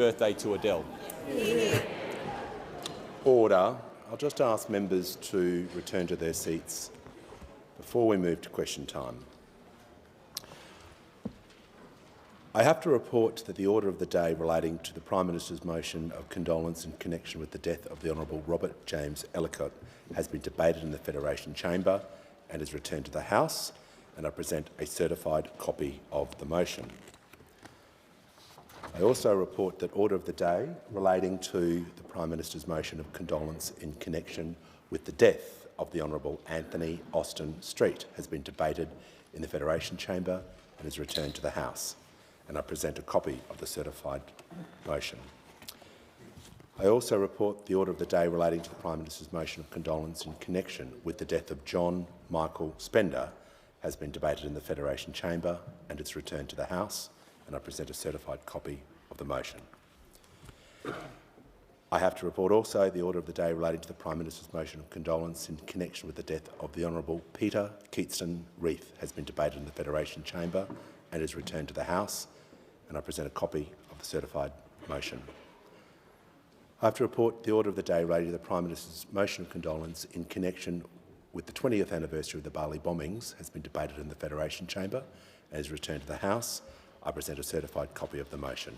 birthday to Adele. Order. I'll just ask members to return to their seats before we move to question time. I have to report that the order of the day relating to the Prime Minister's motion of condolence in connection with the death of the Honourable Robert James Ellicott has been debated in the Federation Chamber and is returned to the House, and I present a certified copy of the motion. I also report that order of the day relating to the Prime Minister's motion of condolence in connection with the death of the Honourable Anthony Austin Street has been debated in the Federation Chamber and is returned to the House, and I present a copy of the certified motion. I also report the order of the day relating to the Prime Minister's motion of condolence in connection with the death of John Michael Spender has been debated in the Federation Chamber and is returned to the House, and I present a certified copy of the motion. I have to report also the order of the day relating to the Prime Minister's motion of condolence in connection with the death of the Honourable Peter Keatston Reith has been debated in the Federation Chamber and is returned to the House, and I present a copy of the certified motion. I have to report the order of the day relating to the Prime Minister's motion of condolence in connection with the 20th anniversary of the Bali bombings has been debated in the Federation Chamber and is returned to the House. I present a certified copy of the motion.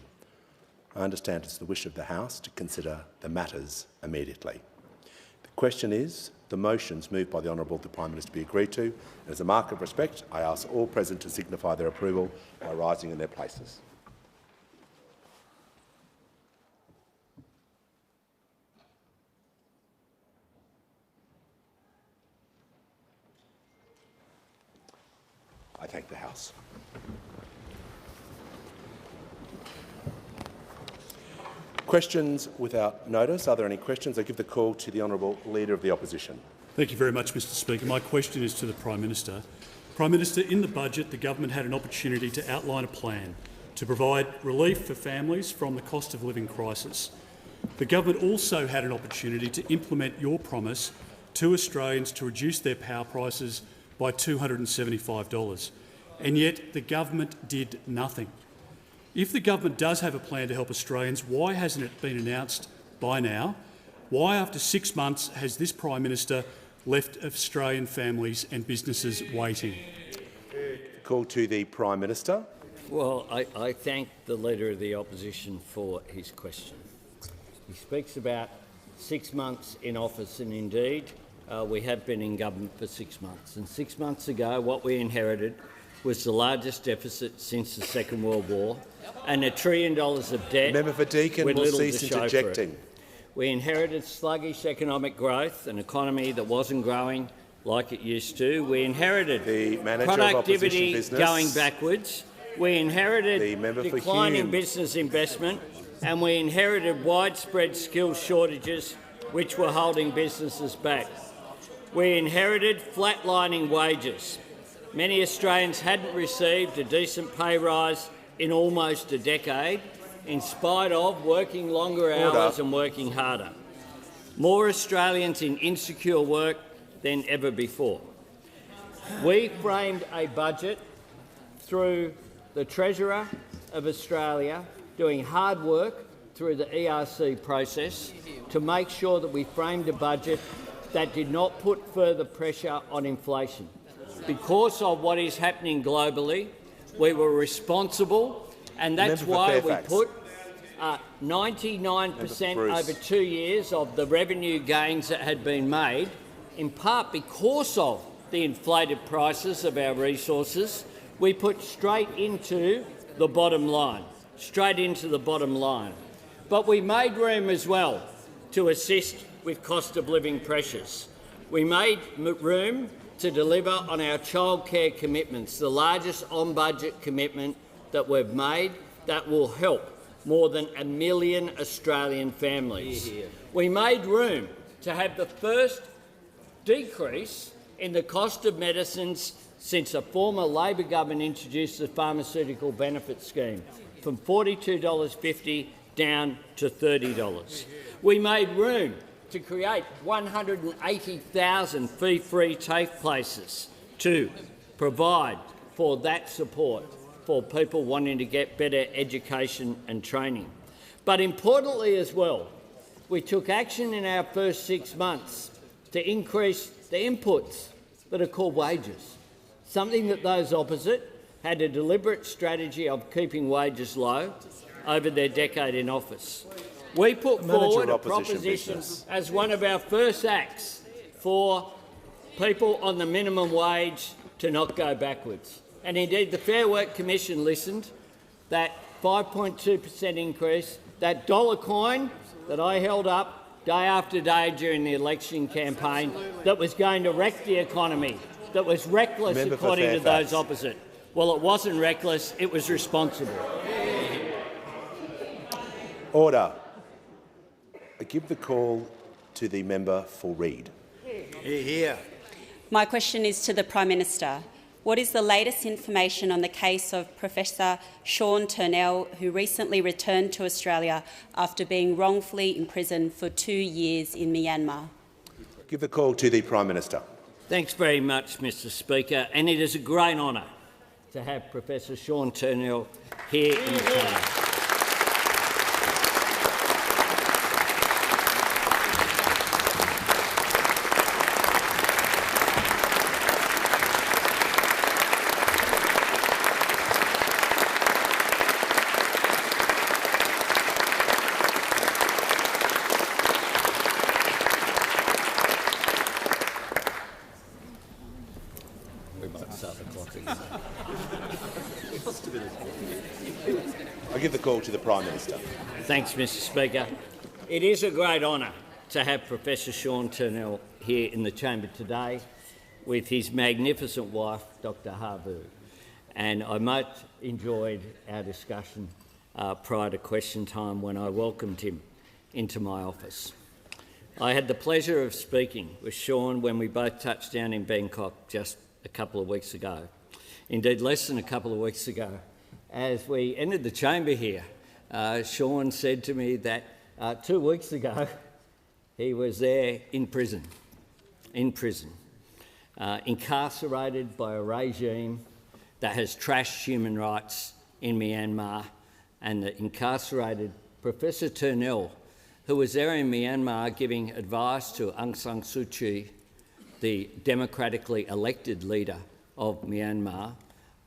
I understand it's the wish of the House to consider the matters immediately. The question is, the motions moved by the Honourable the Prime Minister be agreed to, and as a mark of respect, I ask all present to signify their approval by rising in their places. I thank the House. Questions without notice. Are there any questions? I give the call to the Honourable Leader of the Opposition. Thank you very much, Mr Speaker. My question is to the Prime Minister. Prime Minister, in the budget, the government had an opportunity to outline a plan to provide relief for families from the cost of living crisis. The government also had an opportunity to implement your promise to Australians to reduce their power prices by $275, and yet the government did nothing. If the government does have a plan to help Australians, why hasn't it been announced by now? Why, after 6 months, has this Prime Minister left Australian families and businesses waiting? Call to the Prime Minister. Well, I thank the Leader of the Opposition for his question. He speaks about 6 months in office, and indeed we have been in government for 6 months. And 6 months ago, what we inherited was the largest deficit since the Second World War, and $1 trillion of debt. Member for Deakin will cease interjecting. We inherited sluggish economic growth, an economy that wasn't growing like it used to. We inherited productivity going backwards. We inherited declining business investment, and we inherited widespread skills shortages which were holding businesses back. We inherited flatlining wages. Many Australians hadn't received a decent pay rise in almost a decade, in spite of working longer hours and working harder. More Australians in insecure work than ever before. We framed a budget through the Treasurer of Australia doing hard work through the ERC process to make sure that we framed a budget that did not put further pressure on inflation. Because of what is happening globally, we were responsible, and that's why we put 99% over 2 years of the revenue gains that had been made, in part because of the inflated prices of our resources, we put straight into the bottom line. But we made room as well to assist with cost of living pressures. We made room to deliver on our childcare commitments, the largest on-budget commitment that we've made that will help more than 1 million Australian families. We made room to have the first decrease in the cost of medicines since a former Labor government introduced the pharmaceutical benefit scheme, from $42.50 down to $30. We made room to create 180,000 fee-free TAFE places to provide for that support for people wanting to get better education and training. But importantly as well, we took action in our first 6 months to increase the inputs that are called wages, something that those opposite had a deliberate strategy of keeping wages low over their decade in office. We put forward a proposition as one of our first acts for people on the minimum wage to not go backwards. And indeed, the Fair Work Commission listened. That 5.2% increase, that dollar coin that I held up day after day during the election campaign that was going to wreck the economy, that was reckless according to those opposite. Well, it wasn't reckless, it was responsible. Order. I give the call to the member for Reid. Here. My question is to the Prime Minister. What is the latest information on the case of Professor Sean Turnell, who recently returned to Australia after being wrongfully imprisoned for 2 years in Myanmar? Give the call to the Prime Minister. Thanks very much, Mr Speaker, and it is a great honour to have Professor Sean Turnell here in the Chamber. I give the call to the Prime Minister. Thanks, Mr Speaker. It is a great honour to have Professor Sean Turnell here in the chamber today with his magnificent wife, Dr Havu. And I much enjoyed our discussion prior to question time when I welcomed him into my office. I had the pleasure of speaking with Sean when we both touched down in Bangkok just a couple of weeks ago. Indeed, less than a couple of weeks ago. As we entered the chamber here, Sean said to me that 2 weeks ago he was there in prison, incarcerated by a regime that has trashed human rights in Myanmar, and the incarcerated Professor Turnell, who was there in Myanmar giving advice to Aung San Suu Kyi, the democratically elected leader of Myanmar,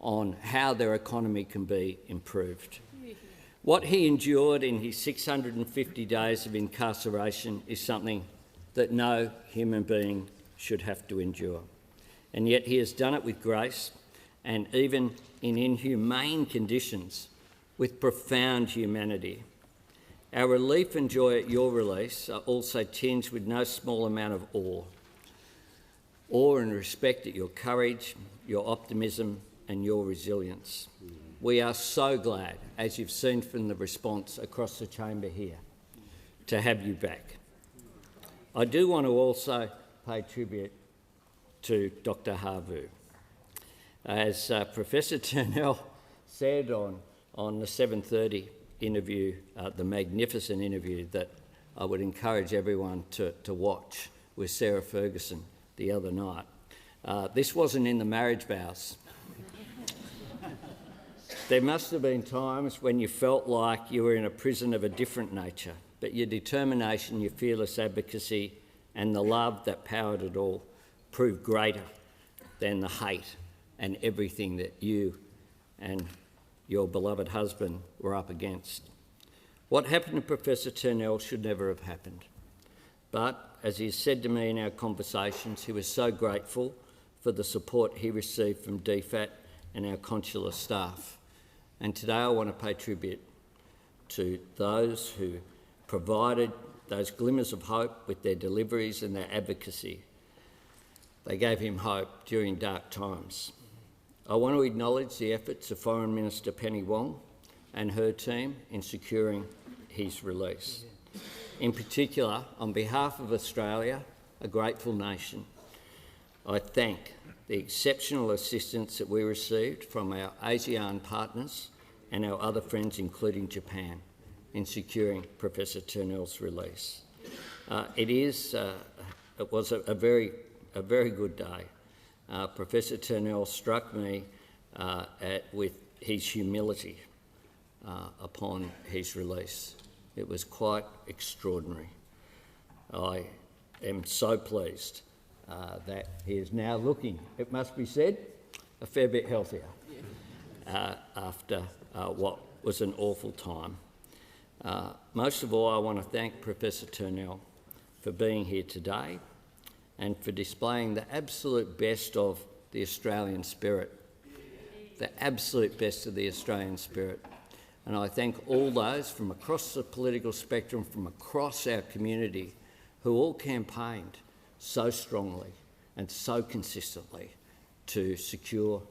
on how their economy can be improved. What he endured in his 650 days of incarceration is something that no human being should have to endure. And yet he has done it with grace, and even in inhumane conditions, with profound humanity. Our relief and joy at your release are also tinged with no small amount of awe. Awe and respect at your courage, your optimism and your resilience. We are so glad, as you've seen from the response across the chamber here, to have you back. I do want to also pay tribute to Dr Havu. As Professor Turnell said on the 7:30 interview, the magnificent interview that I would encourage everyone to watch with Sarah Ferguson the other night, this wasn't in the marriage vows. There must have been times when you felt like you were in a prison of a different nature, but your determination, your fearless advocacy and the love that powered it all proved greater than the hate and everything that you and your beloved husband were up against. What happened to Professor Turnell should never have happened. But, as he said to me in our conversations, he was so grateful for the support he received from DFAT and our consular staff. And today I want to pay tribute to those who provided those glimmers of hope with their deliveries and their advocacy. They gave him hope during dark times. I want to acknowledge the efforts of Foreign Minister Penny Wong and her team in securing his release. In particular, on behalf of Australia, a grateful nation, I thank the exceptional assistance that we received from our ASEAN partners and our other friends, including Japan, in securing Professor Turnell's release. It was a very good day. Professor Turnell struck me with his humility upon his release. It was quite extraordinary. I am so pleased that he is now looking, it must be said, a fair bit healthier after what was an awful time. Most of all, I want to thank Professor Turnell for being here today and for displaying the absolute best of the Australian spirit, the absolute best of the Australian spirit. And I thank all those from across the political spectrum, from across our community, who all campaigned so strongly and so consistently to secure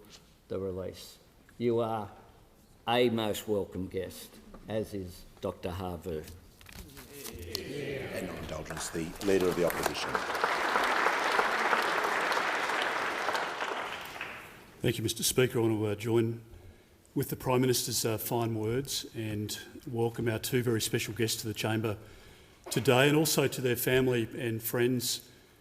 the release. You are a most welcome guest, as is Dr Havu. And on indulgence, the Leader of the Opposition. Thank you, Mr Speaker. I want to join with the Prime Minister's fine words and welcome our two very special guests to the chamber today, and also to their family and friends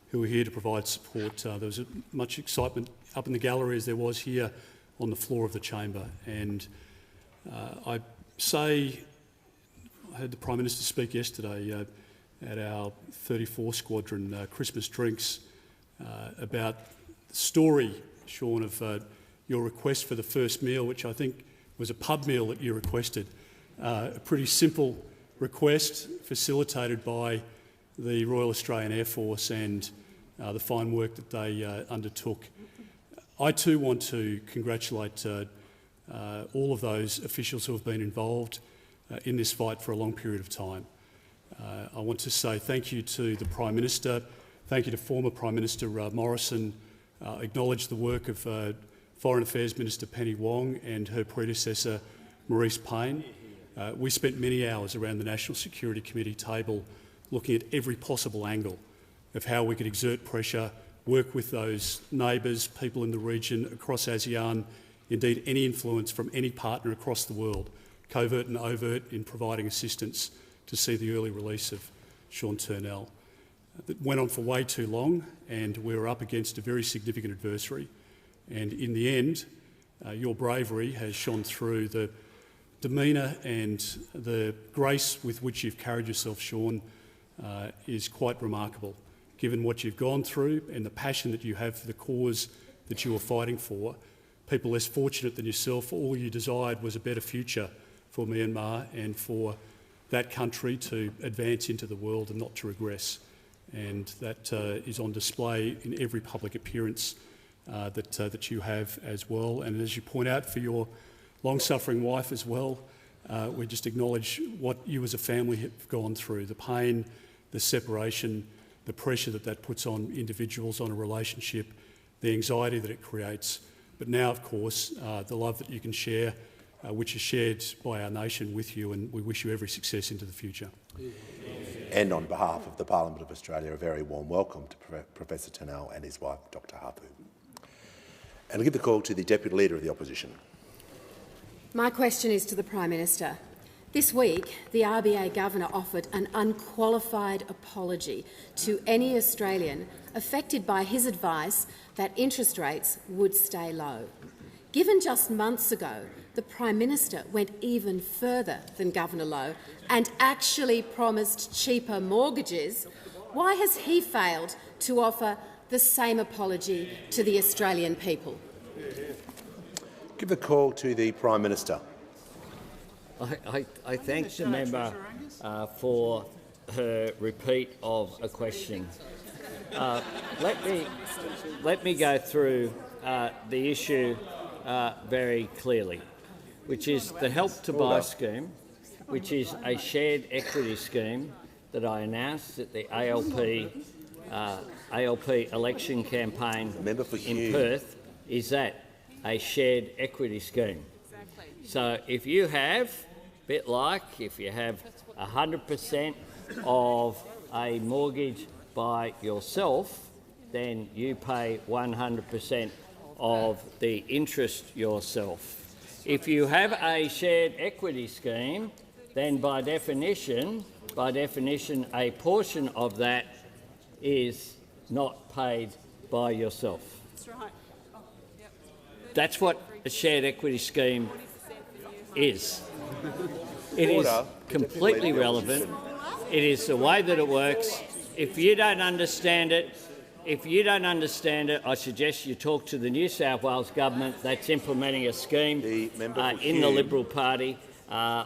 who are here to provide support. There was much excitement up in the gallery as there was here on the floor of the chamber. And I heard the Prime Minister speak yesterday at our 34 Squadron Christmas drinks about the story, Sean, of your request for the first meal, which I think was a pub meal that you requested. A pretty simple request facilitated by the Royal Australian Air Force and the fine work that they undertook. I too want to congratulate all of those officials who have been involved in this fight for a long period of time. I want to say thank you to the Prime Minister, thank you to former Prime Minister Morrison, acknowledge the work of Foreign Affairs Minister Penny Wong and her predecessor Maurice Payne. We spent many hours around the National Security Committee table looking at every possible angle of how we could exert pressure, work with those neighbours, people in the region, across ASEAN, indeed any influence from any partner across the world, covert and overt, in providing assistance to see the early release of Sean Turnell. That went on for way too long, and we were up against a very significant adversary. And in the end, your bravery has shone through. The demeanour and the grace with which you've carried yourself, Sean, is quite remarkable, given what you've gone through and the passion that you have for the cause that you were fighting for. People less fortunate than yourself, all you desired was a better future for Myanmar and for that country to advance into the world and not to regress. And that is on display in every public appearance that you have as well. And as you point out, for your long-suffering wife as well, we just acknowledge what you as a family have gone through, the pain, the separation, the pressure that puts on individuals, on a relationship, the anxiety that it creates. But now, of course, the love that you can share, which is shared by our nation with you, and we wish you every success into the future. And on behalf of the Parliament of Australia, a very warm welcome to Professor Turnell and his wife, Dr Havu. And I'll give the call to the Deputy Leader of the Opposition. My question is to the Prime Minister. This week, the RBA Governor offered an unqualified apology to any Australian affected by his advice that interest rates would stay low. Given just months ago, the Prime Minister went even further than Governor Lowe and actually promised cheaper mortgages, why has he failed to offer the same apology to the Australian people? Give the call to the Prime Minister. I thank the member for her repeat of a question. Let me go through the issue very clearly, which is the Help to Buy scheme, which is a shared equity scheme that I announced at the ALP election campaign in Perth, is that a shared equity scheme. So if you have, a bit like if you have 100% of a mortgage by yourself, then you pay 100% of the interest yourself. If you have a shared equity scheme, then by definition, a portion of that is not paid by yourself. That's right. Oh, yep. That's what a shared equity scheme is. It is completely relevant. It is the way that it works. If you don't understand it, I suggest you talk to the New South Wales government that's implementing a scheme in the Liberal Party,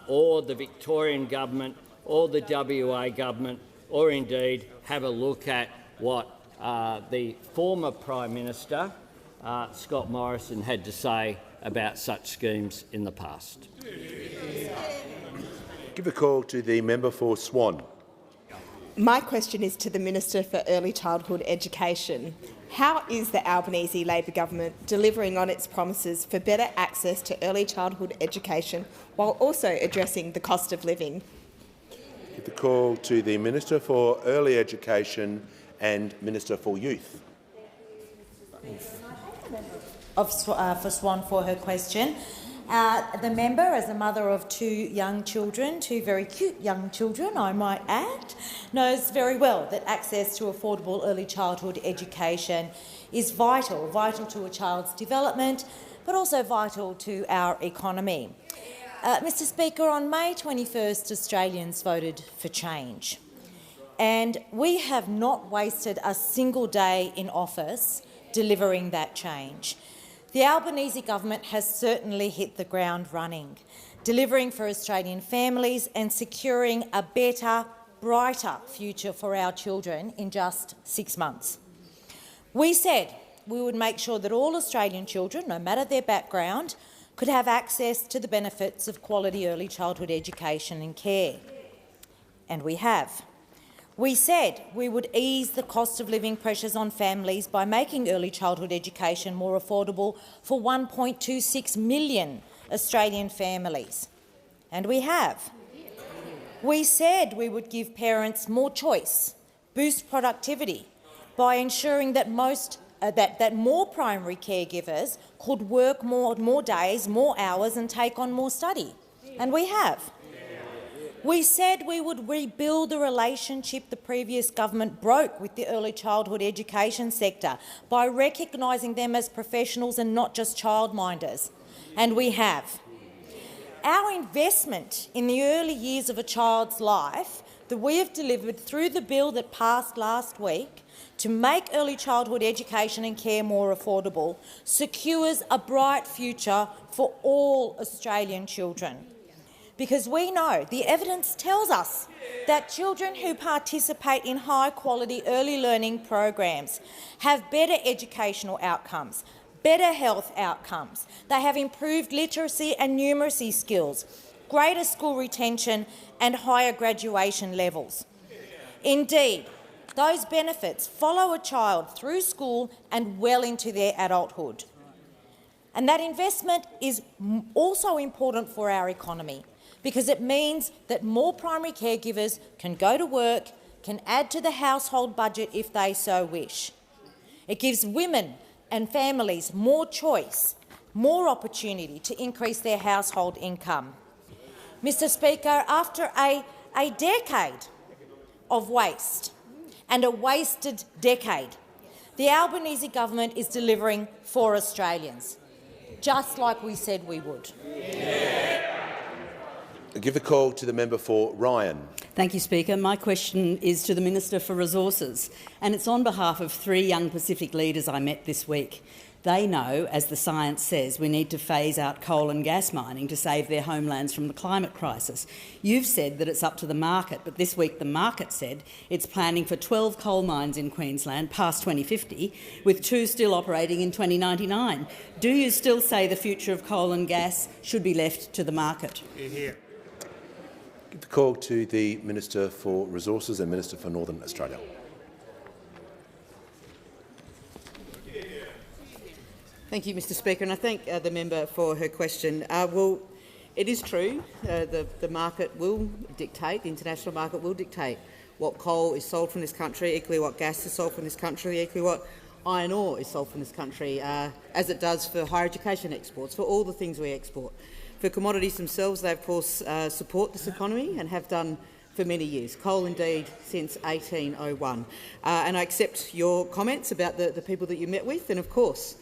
or the Victorian government, or the WA government, or indeed have a look at what the former Prime Minister, Scott Morrison, had to say about such schemes in the past. Give a call to the member for Swan. My question is to the Minister for Early Childhood Education. How is the Albanese Labor government delivering on its promises for better access to early childhood education while also addressing the cost of living? Give the call to the Minister for Early Education and Minister for Youth. For Swan for her question. The member, as a mother of two young children, two very cute young children, I might add, knows very well that access to affordable early childhood education is vital to a child's development, but also vital to our economy. Mr Speaker, on May 21st, Australians voted for change, and we have not wasted a single day in office delivering that change. The Albanese government has certainly hit the ground running, delivering for Australian families and securing a better, brighter future for our children in just 6 months. We said we would make sure that all Australian children, no matter their background, could have access to the benefits of quality early childhood education and care. And we have. We said we would ease the cost of living pressures on families by making early childhood education more affordable for 1.26 million Australian families. And we have. We said we would give parents more choice, boost productivity, by ensuring that more primary caregivers could work more days, more hours and take on more study. And we have. We said we would rebuild the relationship the previous government broke with the early childhood education sector by recognising them as professionals and not just childminders. And we have. Our investment in the early years of a child's life that we have delivered through the bill that passed last week to make early childhood education and care more affordable secures a bright future for all Australian children. Because we know, the evidence tells us, that children who participate in high-quality early learning programs have better educational outcomes, better health outcomes. They have improved literacy and numeracy skills, greater school retention and higher graduation levels. Indeed, those benefits follow a child through school and well into their adulthood. And that investment is also important for our economy, because it means that more primary caregivers can go to work, can add to the household budget if they so wish. It gives women and families more choice, more opportunity to increase their household income. Mr Speaker, after a decade of waste and a wasted decade, the Albanese government is delivering for Australians, just like we said we would. I give a call to the member for Ryan. Thank you, Speaker. My question is to the Minister for Resources, and it's on behalf of 3 young Pacific leaders I met this week. They know, as the science says, we need to phase out coal and gas mining to save their homelands from the climate crisis. You've said that it's up to the market, but this week the market said it's planning for 12 coal mines in Queensland past 2050, with 2 still operating in 2099. Do you still say the future of coal and gas should be left to the market? Give the call to the Minister for Resources and Minister for Northern Australia. Thank you, Mr Speaker, and I thank the member for her question. Well, it is true the market will dictate, the international market will dictate what coal is sold from this country, equally what gas is sold from this country, equally what iron ore is sold from this country, as it does for higher education exports, for all the things we export. For commodities themselves, they of course support this economy and have done for many years, coal indeed since 1801. And I accept your comments about the people that you met with, and of course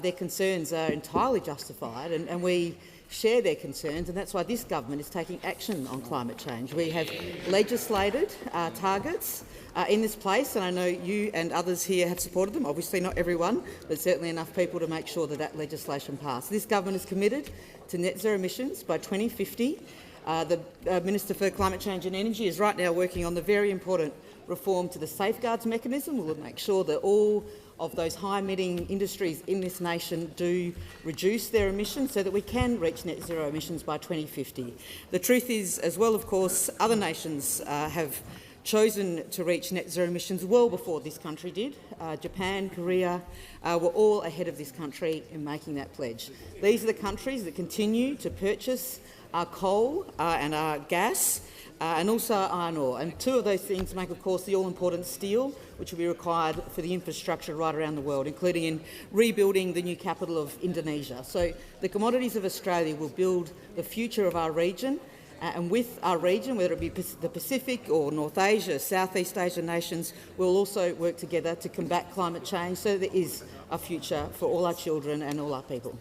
their concerns are entirely justified, and we share their concerns, and that's why this government is taking action on climate change. We have legislated targets in this place, and I know you and others here have supported them. Obviously not everyone, but certainly enough people to make sure that that legislation passed. This government is committed to net zero emissions by 2050. The Minister for Climate Change and Energy is right now working on the very important reform to the safeguards mechanism. We will make sure that all of those high-emitting industries in this nation do reduce their emissions so that we can reach net zero emissions by 2050. The truth is, as well, of course, other nations have chosen to reach net zero emissions well before this country did. Japan, Korea were all ahead of this country in making that pledge. These are the countries that continue to purchase our coal and our gas and also iron ore. And two of those things make, of course, the all-important steel, which will be required for the infrastructure right around the world, including in rebuilding the new capital of Indonesia. So the commodities of Australia will build the future of our region, and with our region, whether it be the Pacific or North Asia, Southeast Asian nations, we'll also work together to combat climate change so there is a future for all our children and all our people.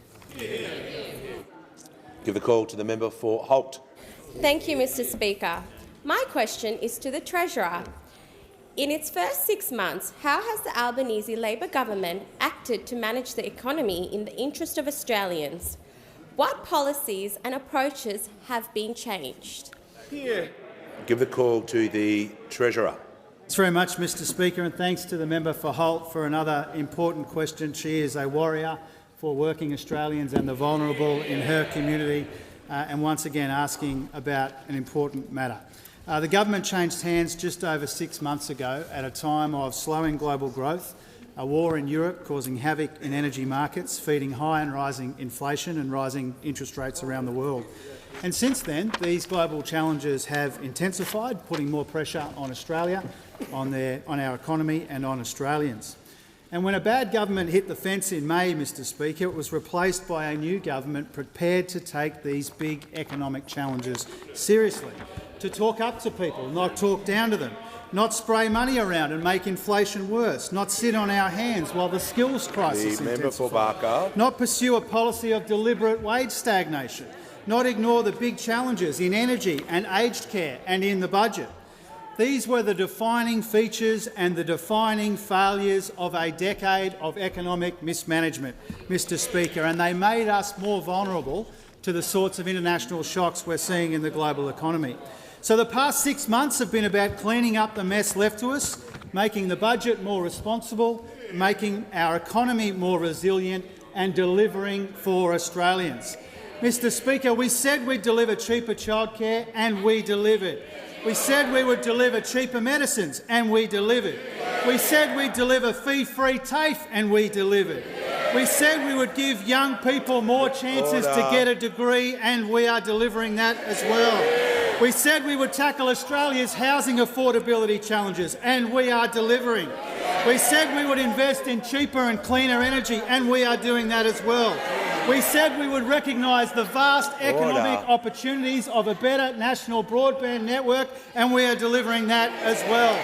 Give the call to the member for Holt. Thank you, Mr Speaker. My question is to the Treasurer. In its first 6 months, how has the Albanese Labor government acted to manage the economy in the interest of Australians? What policies and approaches have been changed? Give the call to the Treasurer. Thanks very much, Mr Speaker, and thanks to the member for Holt for another important question. She is a warrior for working Australians and the vulnerable in her community, and once again asking about an important matter. The government changed hands just over 6 months ago at a time of slowing global growth, a war in Europe causing havoc in energy markets, feeding high and rising inflation and rising interest rates around the world. And since then, these global challenges have intensified, putting more pressure on Australia, on our economy and on Australians. And when a bad government hit the fence in May, Mr Speaker, it was replaced by a new government prepared to take these big economic challenges seriously, to talk up to people, not talk down to them, not spray money around and make inflation worse, not sit on our hands while the skills crisis intensifies, not pursue a policy of deliberate wage stagnation, not ignore the big challenges in energy and aged care and in the budget. These were the defining features and the defining failures of a decade of economic mismanagement, Mr Speaker, and they made us more vulnerable to the sorts of international shocks we're seeing in the global economy. So the past 6 months have been about cleaning up the mess left to us, making the budget more responsible, making our economy more resilient and delivering for Australians. Mr Speaker, we said we'd deliver cheaper childcare and we delivered. We said we would deliver cheaper medicines and we delivered. We said we'd deliver fee-free TAFE and we delivered. We said we would give young people more chances to get a degree and we are delivering that as well. We said we would tackle Australia's housing affordability challenges and we are delivering. We said we would invest in cheaper and cleaner energy and we are doing that as well. We said we would recognise the vast economic opportunities of a better national broadband network and we are delivering that as well.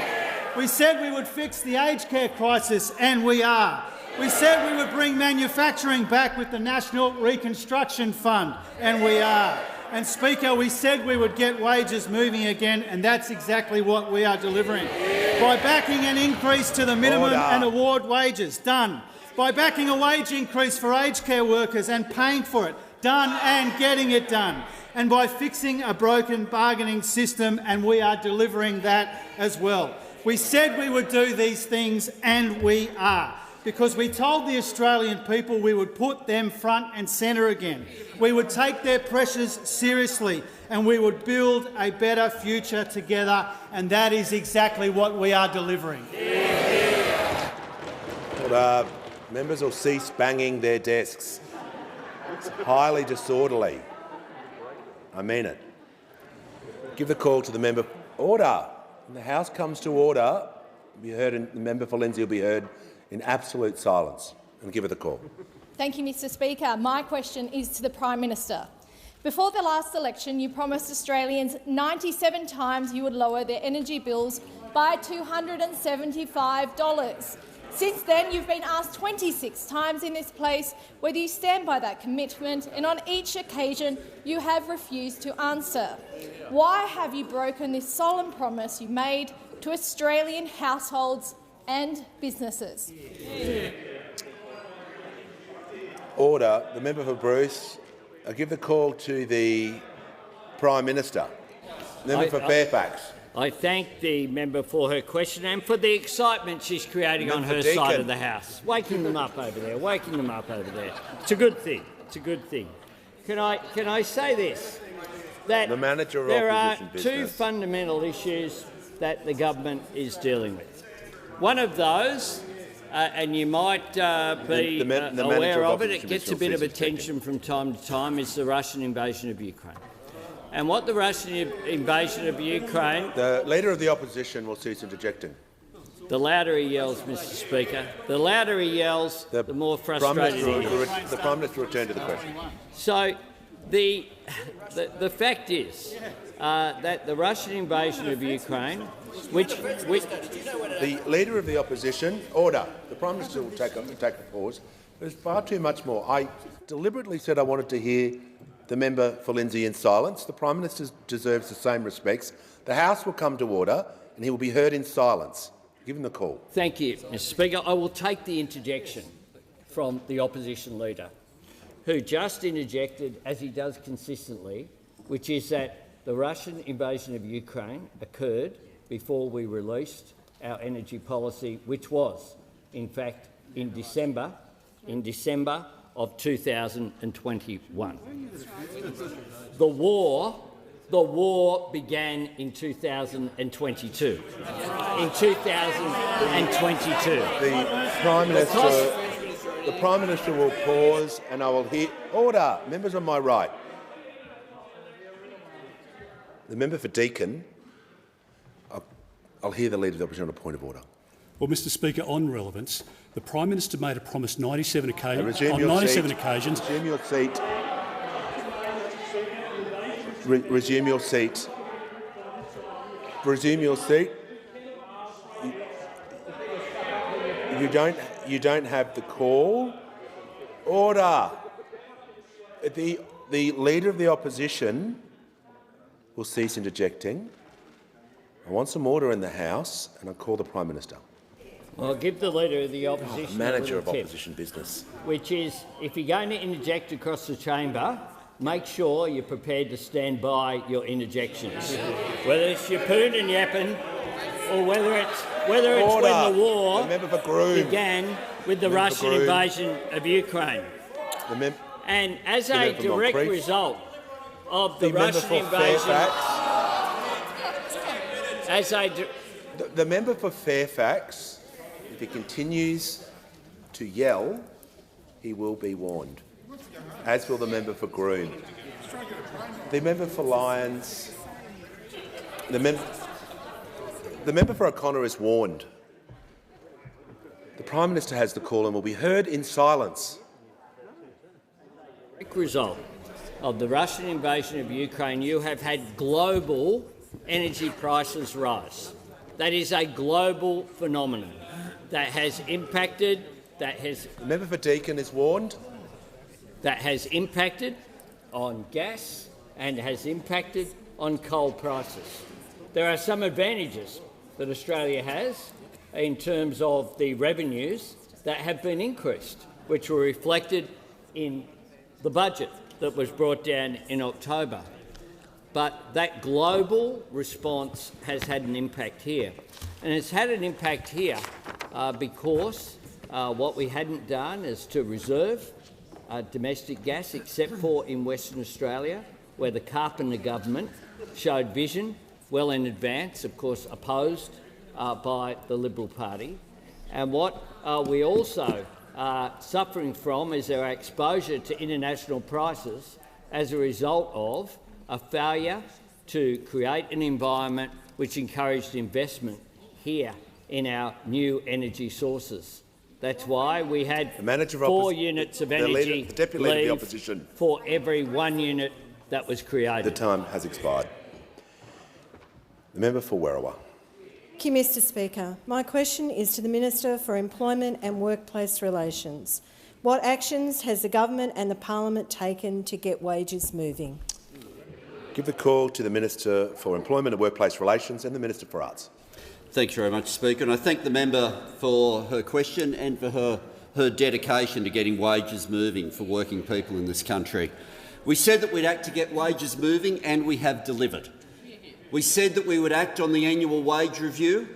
We said we would fix the aged care crisis and we are. We said we would bring manufacturing back with the National Reconstruction Fund and we are. And, Speaker, we said we would get wages moving again and that's exactly what we are delivering. By backing an increase to the minimum and award wages, done. By backing a wage increase for aged care workers and paying for it, done and getting it done. And by fixing a broken bargaining system, and we are delivering that as well. We said we would do these things and we are, because we told the Australian people we would put them front and centre again. We would take their pressures seriously and we would build a better future together, and that is exactly what we are delivering. Members will cease banging their desks. It's highly disorderly. I mean it. Give the call to the member. Order. When the House comes to order, the member for Lindsay will be heard in absolute silence. And give her the call. Thank you, Mr Speaker. My question is to the Prime Minister. Before the last election, you promised Australians 97 times you would lower their energy bills by $275. Since then, you've been asked 26 times in this place whether you stand by that commitment, and on each occasion you have refused to answer. Why have you broken this solemn promise you made to Australian households and businesses? Order. The member for Bruce. I give the call to the Prime Minister. Member for Fairfax. I thank the member for her question and for the excitement she's creating on her side of the House. Waking them up over there, waking them up over there. It's a good thing. It's a good thing. Can I say this? That the manager of there are opposition business. two fundamental issues that the government is dealing with. One of those, and you might be aware of it, it gets a bit of attention from time to time, is the Russian invasion of Ukraine. And what the Russian invasion of Ukraine... The Leader of the Opposition will cease interjecting. The louder he yells, Mr Speaker, the louder he yells, the more frustrated he is. The Prime Minister will return to the question. So the fact is that the Russian invasion of Ukraine, which the Leader of the Opposition, order. The Prime Minister will take a pause. There's far too much more. I deliberately said I wanted to hear the member for Lindsay in silence. The Prime Minister deserves the same respects. The House will come to order and he will be heard in silence. Give him the call. Thank you, Mr Speaker. I will take the interjection from the opposition leader, who just interjected, as he does consistently, which is that the Russian invasion of Ukraine occurred before we released our energy policy, which was, in fact, in December of 2021. The war began in 2022. In 2022. The Prime Minister will pause and I will hear... Order! Members on my right. The member for Deakin. I'll hear the Leader of the Opposition on a point of order. Well, Mr Speaker, on relevance, the Prime Minister made a promise on 97 occasions. Resume your seat. Resume your seat. Resume your seat. You don't have the call. Order. The Leader of the Opposition will cease interjecting. I want some order in the House, and I call the Prime Minister. I'll give the Leader of the Opposition manager of tip, opposition business, which is, if you're going to interject across the chamber, make sure you're prepared to stand by your interjections. Whether it's yapoon and yapping, or whether it's when the war began with the Russian invasion of Ukraine. And as a direct result of the Russian invasion... The member for Fairfax, if he continues to yell, he will be warned, as will the member for Groom. The member for Lyons, the member for O'Connor is warned. The Prime Minister has the call and will be heard in silence. As a result of the Russian invasion of Ukraine, you have had global energy prices rise. That is a global phenomenon that has impacted, The member for Deakin is warned. That has impacted on gas and has impacted on coal prices. There are some advantages that Australia has in terms of the revenues that have been increased, which were reflected in the budget that was brought down in October. But that global response has had an impact here. And it's had an impact here because what we hadn't done is to reserve domestic gas, except for in Western Australia, where the Carpenter government showed vision well in advance, of course opposed by the Liberal Party. And what we also are suffering from is our exposure to international prices as a result of a failure to create an environment which encouraged investment here in our new energy sources. That's why we had 4 units of energy leave for every 1 unit that was created. The time has expired. The member for Werriwa. Thank you, Mr Speaker. My question is to the Minister for Employment and Workplace Relations. What actions has the government and the parliament taken to get wages moving? Give the call to the Minister for Employment and Workplace Relations and the Minister for Arts. Thank you very much, Speaker. And I thank the member for her question and for her dedication to getting wages moving for working people in this country. We said that we'd act to get wages moving, and we have delivered. We said that we would act on the annual wage review.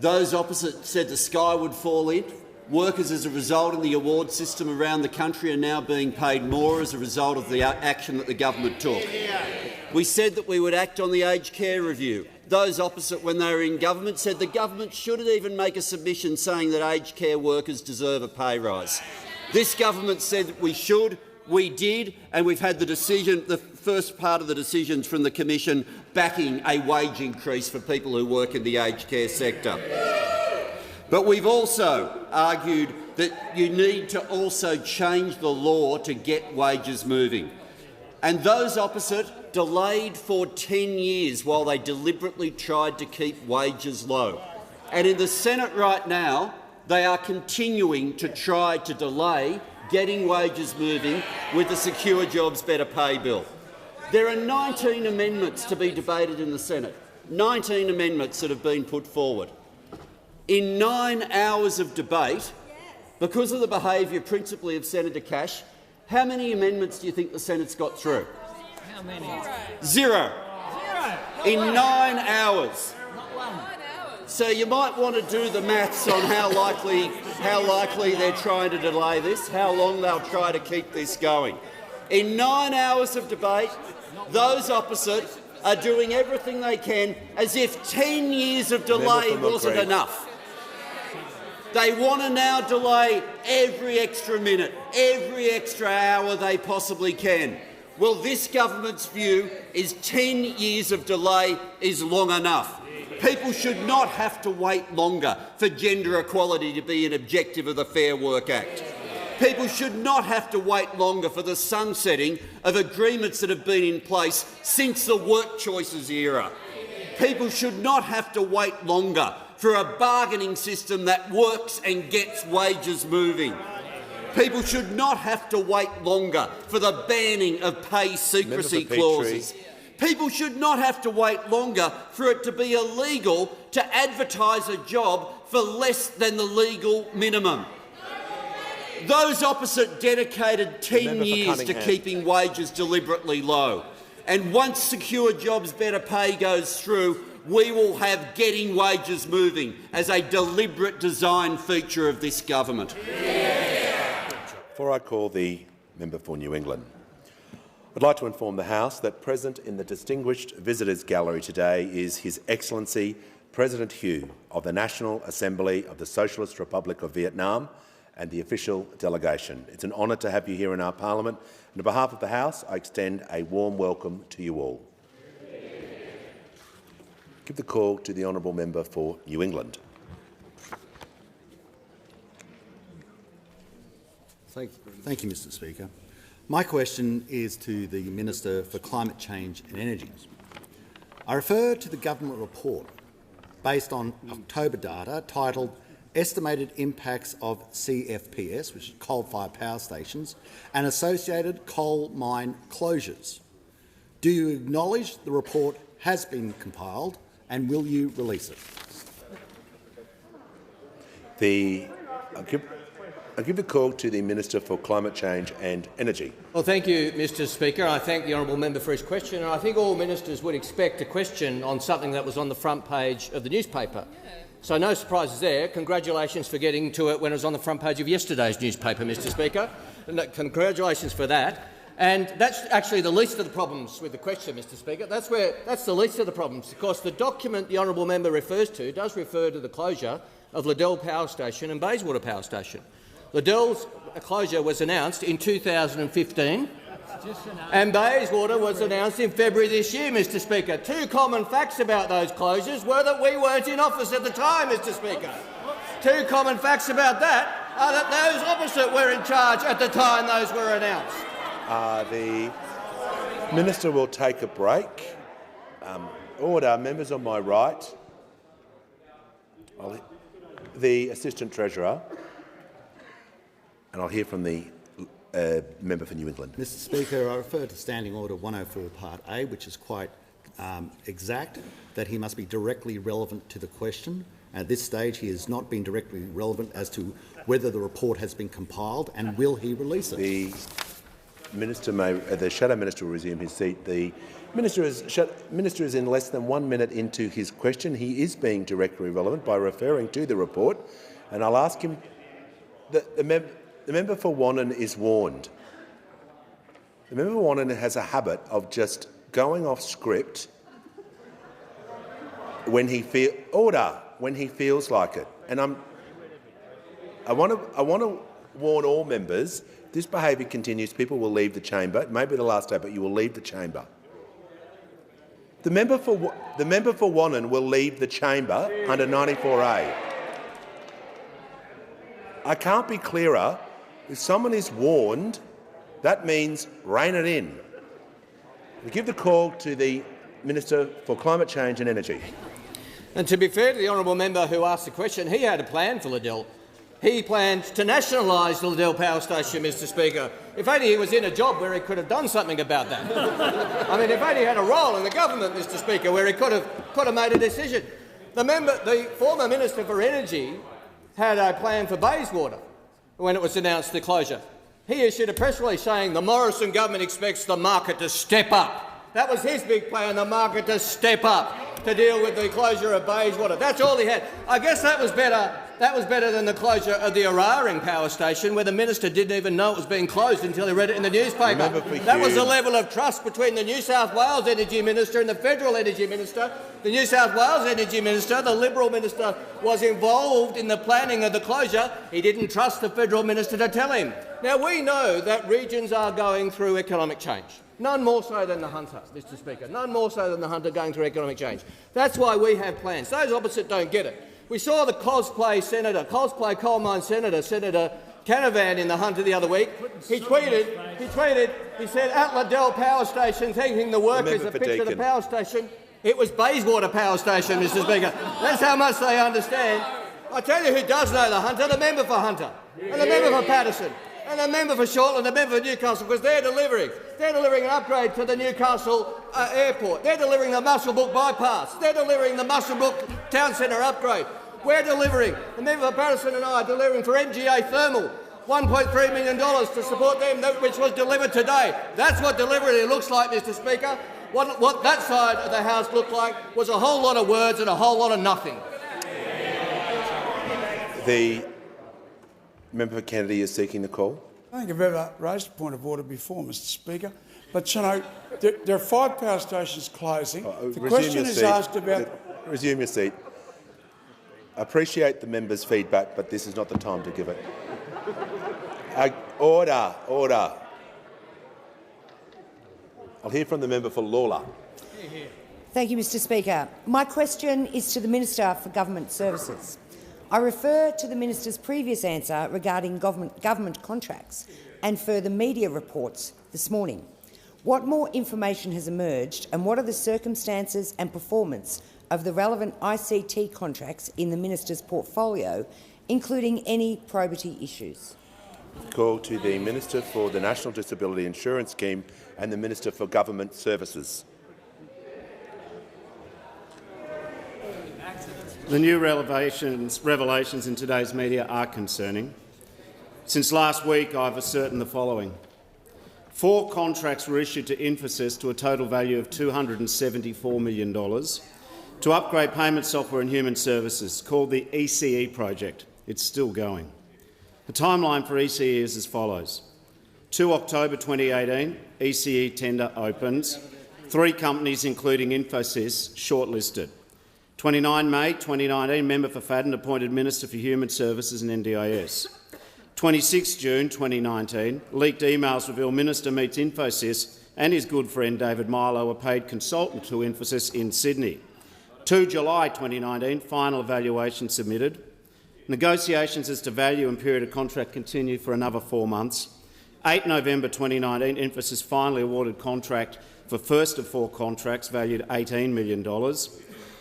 Those opposite said the sky would fall in. Workers, as a result of the award system around the country, are now being paid more as a result of the action that the government took. We said that we would act on the aged care review. Those opposite, when they were in government, said the government shouldn't even make a submission saying that aged care workers deserve a pay rise. This government said that we should. We did, and we've had the first part of the decisions from the Commission backing a wage increase for people who work in the aged care sector. But we've also argued that you need to also change the law to get wages moving. And those opposite delayed for 10 years while they deliberately tried to keep wages low. And in the Senate right now, they are continuing to try to delay getting wages moving with the Secure Jobs Better Pay bill. There are 19 amendments to be debated in the Senate, 19 amendments that have been put forward. In 9 hours of debate, because of the behaviour principally of Senator Cash, how many amendments do you think the Senate's got through? How many? Zero. In 9 hours. So you might want to do the maths on how likely they're trying to delay this, how long they'll try to keep this going. In 9 hours of debate, those opposite are doing everything they can as if 10 years of delay wasn't enough. They want to now delay every extra minute, every extra hour they possibly can. Well, this government's view is 10 years of delay is long enough. People should not have to wait longer for gender equality to be an objective of the Fair Work Act. People should not have to wait longer for the sunsetting of agreements that have been in place since the work choices era. People should not have to wait longer for a bargaining system that works and gets wages moving. People should not have to wait longer for the banning of pay secrecy clauses. People should not have to wait longer for it to be illegal to advertise a job for less than the legal minimum. Those opposite dedicated 10 years to keeping wages deliberately low. And once Secure Jobs Better Pay goes through, we will have getting wages moving as a deliberate design feature of this government. Before I call the member for New England, I'd like to inform the House that present in the Distinguished Visitors Gallery today is His Excellency President Hugh of the National Assembly of the Socialist Republic of Vietnam and the official delegation. It's an honour to have you here in our Parliament, and on behalf of the House, I extend a warm welcome to you all. Give the call to the honourable member for New England. Thank you, Mr Speaker. My question is to the Minister for Climate Change and Energy. I refer to the government report based on October data titled Estimated Impacts of CFPS, which is coal-fired power stations, and associated coal mine closures. Do you acknowledge the report has been compiled, and will you release it? I'll give the call to the Minister for Climate Change and Energy. Well, thank you, Mr Speaker. I thank the honourable member for his question, and I think all ministers would expect a question on something that was on the front page of the newspaper. So no surprises there. Congratulations for getting to it when it was on the front page of yesterday's newspaper, Mr Speaker. And congratulations for that. And that's actually the least of the problems with the question, Mr Speaker. That's the least of the problems. Of course, the document the honourable member refers to does refer to the closure of Liddell Power Station and Bayswater Power Station. Liddell's closure was announced in 2015 and Bayswater was announced in February this year, Mr Speaker. Two common facts about those closures were that we weren't in office at the time, Mr Speaker. Two common facts about that are that those opposite were in charge at the time those were announced. The Minister will take a break. Order. Members on my right. The Assistant Treasurer, and I'll hear from the member for New England. Mr Speaker, I refer to Standing Order 104 Part A, which is quite exact, that he must be directly relevant to the question. At this stage, he has not been directly relevant as to whether the report has been compiled, and will he release it? The Shadow Minister will resume his seat. The Minister is in less than 1 minute into his question. He is being directly relevant by referring to the report, and I'll ask him. The member for Wannon is warned. The member for Wannon has a habit of just going off script when he feels like it, and I want to warn all members. This behaviour continues, people will leave the chamber. It may be the last day, but you will leave the chamber. The member for Wannon will leave the chamber under 94A. I can't be clearer. If someone is warned, that means rein it in. We give the call to the Minister for Climate Change and Energy. And to be fair to the honourable member who asked the question, he had a plan for Liddell. He planned to nationalise the Liddell Power Station, Mr Speaker. If only he was in a job where he could have done something about that. I mean, if only he had a role in the government, Mr Speaker, where he could have made a decision. The former Minister for Energy had a plan for Bayswater when it was announced the closure. He issued a press release saying the Morrison government expects the market to step up. That was his big plan, the market to step up to deal with the closure of Bayswater. That's all he had. I guess that was better. That was better than the closure of the Eraring power station, where the minister didn't even know it was being closed until he read it in the newspaper. That was the level of trust between the New South Wales Energy Minister and the Federal Energy Minister. The New South Wales Energy Minister, the Liberal Minister, was involved in the planning of the closure. He didn't trust the Federal Minister to tell him. Now, we know that regions are going through economic change. None more so than the Hunter, Mr Speaker. None more so than the Hunter going through economic change. That's why we have plans. Those opposite don't get it. We saw the cosplay coal mine senator, Senator Canavan, in the Hunter the other week. He tweeted, he said, at Liddell Power Station, thanking the workers, a picture of the power station. It was Bayswater Power Station, Mr Speaker. That's how much they understand. I tell you who does know the Hunter, the member for Hunter, and the member for Patterson, and the member for Shortland, and the member for Newcastle, because they're delivering. They're delivering an upgrade to the Newcastle airport. They're delivering the Muswellbrook bypass. They're delivering the Muswellbrook Town Centre upgrade. We're delivering. The member for Patterson and I are delivering for MGA Thermal $1.3 million to support them, which was delivered today. That's what delivery looks like, Mr Speaker. What that side of the House looked like was a whole lot of words and a whole lot of nothing. The member for Kennedy is seeking the call. I think I've ever raised a point of order before, Mr Speaker. But, you know, there are 5 power stations closing. The question is asked about... Resume your seat. I appreciate the member's feedback, but this is not the time to give it. Order. I'll hear from the member for Lalor. Thank you, Mr Speaker. My question is to the Minister for Government Services. I refer to the minister's previous answer regarding government contracts and further media reports this morning. What more information has emerged, and what are the circumstances and performance of the relevant ICT contracts in the minister's portfolio, including any probity issues? Call to the Minister for the National Disability Insurance Scheme and the Minister for Government Services. The new revelations in today's media are concerning. Since last week, I've ascertained the following. 4 contracts were issued to Infosys to a total value of $274 million to upgrade payment software and human services, called the ECE project. It's still going. The timeline for ECE is as follows. 2 October 2018, ECE tender opens. 3 companies, including Infosys, shortlisted. 29 May 2019, member for Fadden appointed Minister for Human Services and NDIS. 26 June 2019, leaked emails reveal Minister meets Infosys and his good friend David Milo, a paid consultant to Infosys in Sydney. 2 July 2019, final evaluation submitted. Negotiations as to value and period of contract continue for another 4 months. 8 November 2019, Infosys finally awarded contract for first of 4 contracts valued $18 million.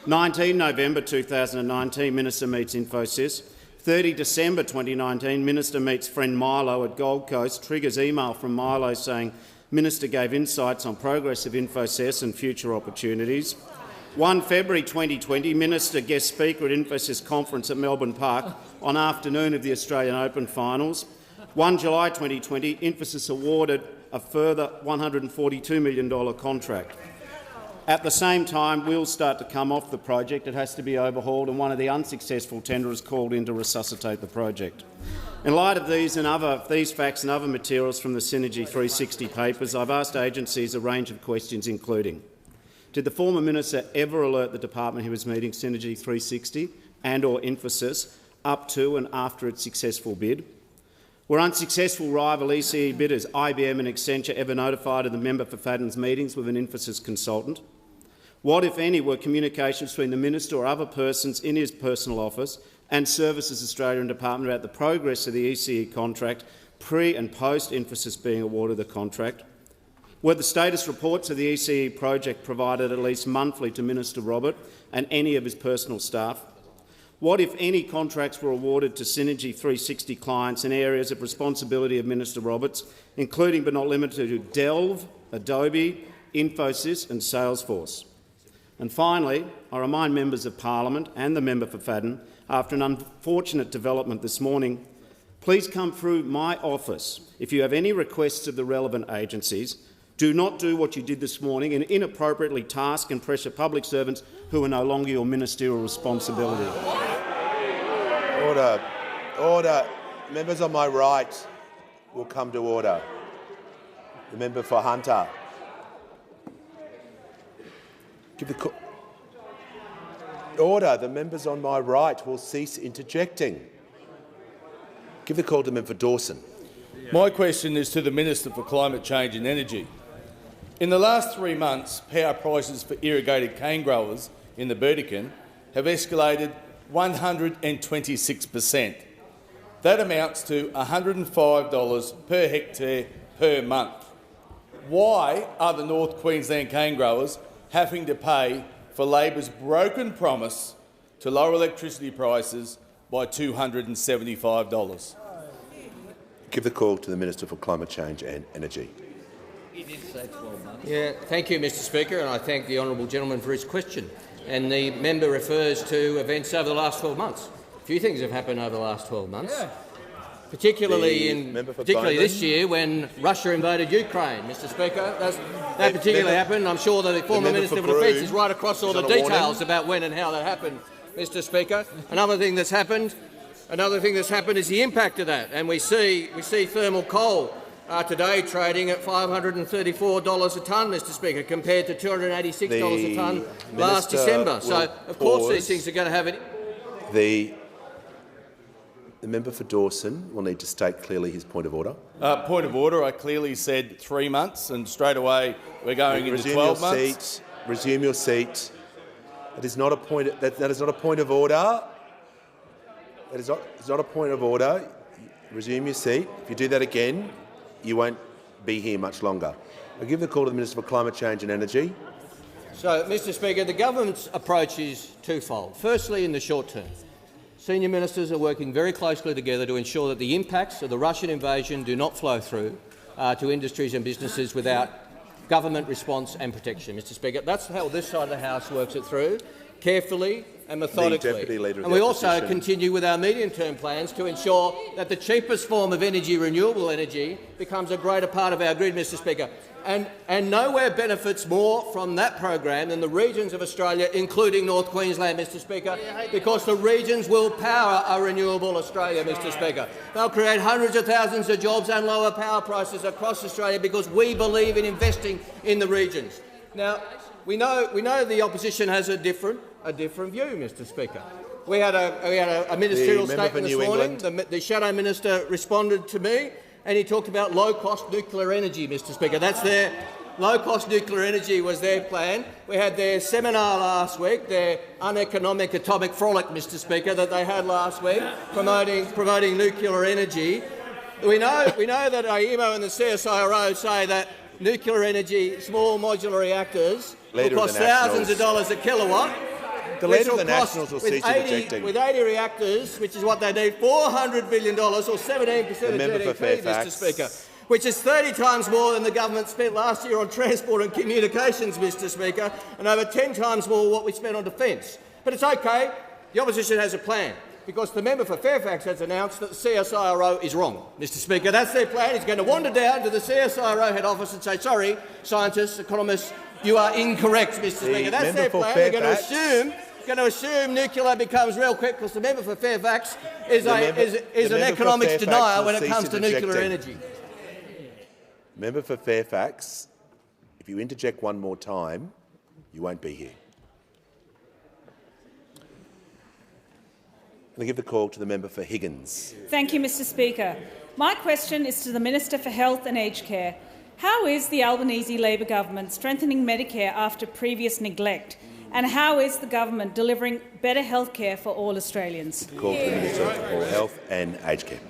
19 November 2019, Minister meets Infosys. 30 December 2019, Minister meets friend Milo at Gold Coast, triggers email from Milo saying Minister gave insights on progress of Infosys and future opportunities. 1 February 2020, Minister guest speaker at Infosys conference at Melbourne Park on afternoon of the Australian Open finals. 1 July 2020, Infosys awarded a further $142 million contract. At the same time, wheels start to come off the project. It has to be overhauled, and one of the unsuccessful tenderers called in to resuscitate the project. In light of these facts and other materials from the Synergy 360 papers, I've asked agencies a range of questions, including: did the former minister ever alert the department he was meeting Synergy 360 and/or Infosys up to and after its successful bid? Were unsuccessful rival ECE bidders IBM and Accenture ever notified of the member for Fadden's meetings with an Infosys consultant? What, if any, were communications between the minister or other persons in his personal office and Services Australia and Department about the progress of the ECE contract pre- and post-Infosys being awarded the contract? Were the status reports of the ECE project provided at least monthly to Minister Robert and any of his personal staff? What, if any, contracts were awarded to Synergy 360 clients in areas of responsibility of Minister Roberts, including but not limited to Delve, Adobe, Infosys and Salesforce? And finally, I remind members of Parliament and the member for Fadden, after an unfortunate development this morning, please come through my office if you have any requests of the relevant agencies. Do not do what you did this morning and inappropriately task and pressure public servants who are no longer your ministerial responsibility. Order. Order. Members on my right will come to order. The member for Hunter. Order. The members on my right will cease interjecting. Give the call to the member for Dawson. My question is to the Minister for Climate Change and Energy. In the last 3 months, power prices for irrigated cane growers in the Burdekin have escalated 126%. That amounts to $105 per hectare per month. Why are the North Queensland cane growers having to pay for Labor's broken promise to lower electricity prices by $275? Give the call to the Minister for Climate Change and Energy. He did say 12 months. Yeah, thank you, Mr Speaker, and I thank the honourable gentleman for his question. And the member refers to events over the last 12 months. A few things have happened over the last 12 months, particularly this year when Russia invaded Ukraine. Mr Speaker, that particularly happened. I'm sure that the former Minister for Defence is right across all the details about when and how that happened, Mr Speaker. Another thing that's happened is the impact of that, and we see thermal coal today trading at $534 a tonne, Mr Speaker, compared to $286 a tonne last December. So, of course, these things are going to have it. The member for Dawson will need to state clearly his point of order. Point of order. I clearly said 3 months, and straight away we're going into 12 months. Resume your seat. That is not a point. That is not a point of order. That is not a point of order. Resume your seat. If you do that again, you won't be here much longer. I'll give the call to the Minister for Climate Change and Energy. So, Mr Speaker, the government's approach is twofold. Firstly, in the short term, senior ministers are working very closely together to ensure that the impacts of the Russian invasion do not flow through to industries and businesses without government response and protection. Mr Speaker, that's how this side of the House works it through, carefully and methodically. And we also continue with our medium-term plans to ensure that the cheapest form of energy, renewable energy, becomes a greater part of our grid, Mr Speaker. And nowhere benefits more from that program than the regions of Australia, including North Queensland, Mr Speaker, because the regions will power a renewable Australia, Mr Speaker. They'll create hundreds of thousands of jobs and lower power prices across Australia because we believe in investing in the regions. Now, we know the opposition has a different view, Mr Speaker. We had a ministerial statement this morning. The Shadow Minister responded to me and he talked about low-cost nuclear energy, Mr Speaker. That's their low-cost nuclear energy was their plan. We had their seminar last week, their uneconomic atomic frolic, Mr Speaker, that they had last week, promoting nuclear energy. We know that AEMO and the CSIRO say that nuclear energy, small modular reactors, will cost thousands of dollars a kilowatt. The Leader of the Nationals will cease interjecting. With 80 reactors, which is what they need, $400 billion or 17% of GDP, Mr Speaker, which is 30 times more than the government spent last year on transport and communications, Mr Speaker, and over 10 times more what we spent on defence. But it's okay. The opposition has a plan, because the member for Fairfax has announced that the CSIRO is wrong, Mr Speaker. That's their plan. He's going to wander down to the CSIRO head office and say, sorry, scientists, economists, you are incorrect, Mr Speaker. That's their plan. They're going to assume nuclear becomes real quick, because the member for Fairfax is an economics denier when it comes to nuclear energy. Member for Fairfax, if you interject one more time, you won't be here. I'm going to give the call to the member for Higgins. Thank you, Mr Speaker. My question is to the Minister for Health and Aged Care. How is the Albanese Labor government strengthening Medicare after previous neglect? And how is the government delivering better health care for all Australians? Call to the Minister for Health and Aged Care.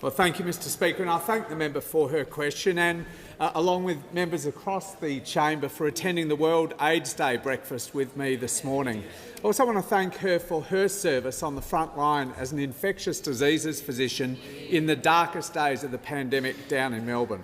Well, thank you, Mr Speaker, and I thank the member for her question and, along with members across the chamber, for attending the World AIDS Day breakfast with me this morning. I also want to thank her for her service on the front line as an infectious diseases physician in the darkest days of the pandemic down in Melbourne.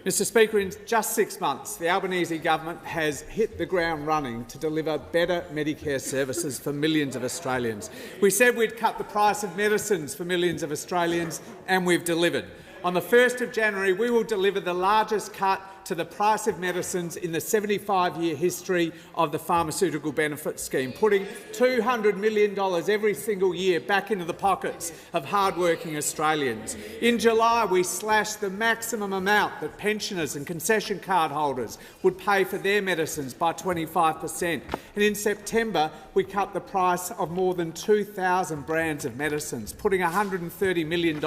Mr Speaker, in just 6 months, the Albanese government has hit the ground running to deliver better Medicare services for millions of Australians. We said we'd cut the price of medicines for millions of Australians, and we've delivered. On the 1st of January, we will deliver the largest cut to the price of medicines in the 75-year history of the Pharmaceutical Benefit Scheme, putting $200 million every single year back into the pockets of hard-working Australians. In July, we slashed the maximum amount that pensioners and concession card holders would pay for their medicines by 25%. And in September, we cut the price of more than 2,000 brands of medicines, putting $130 million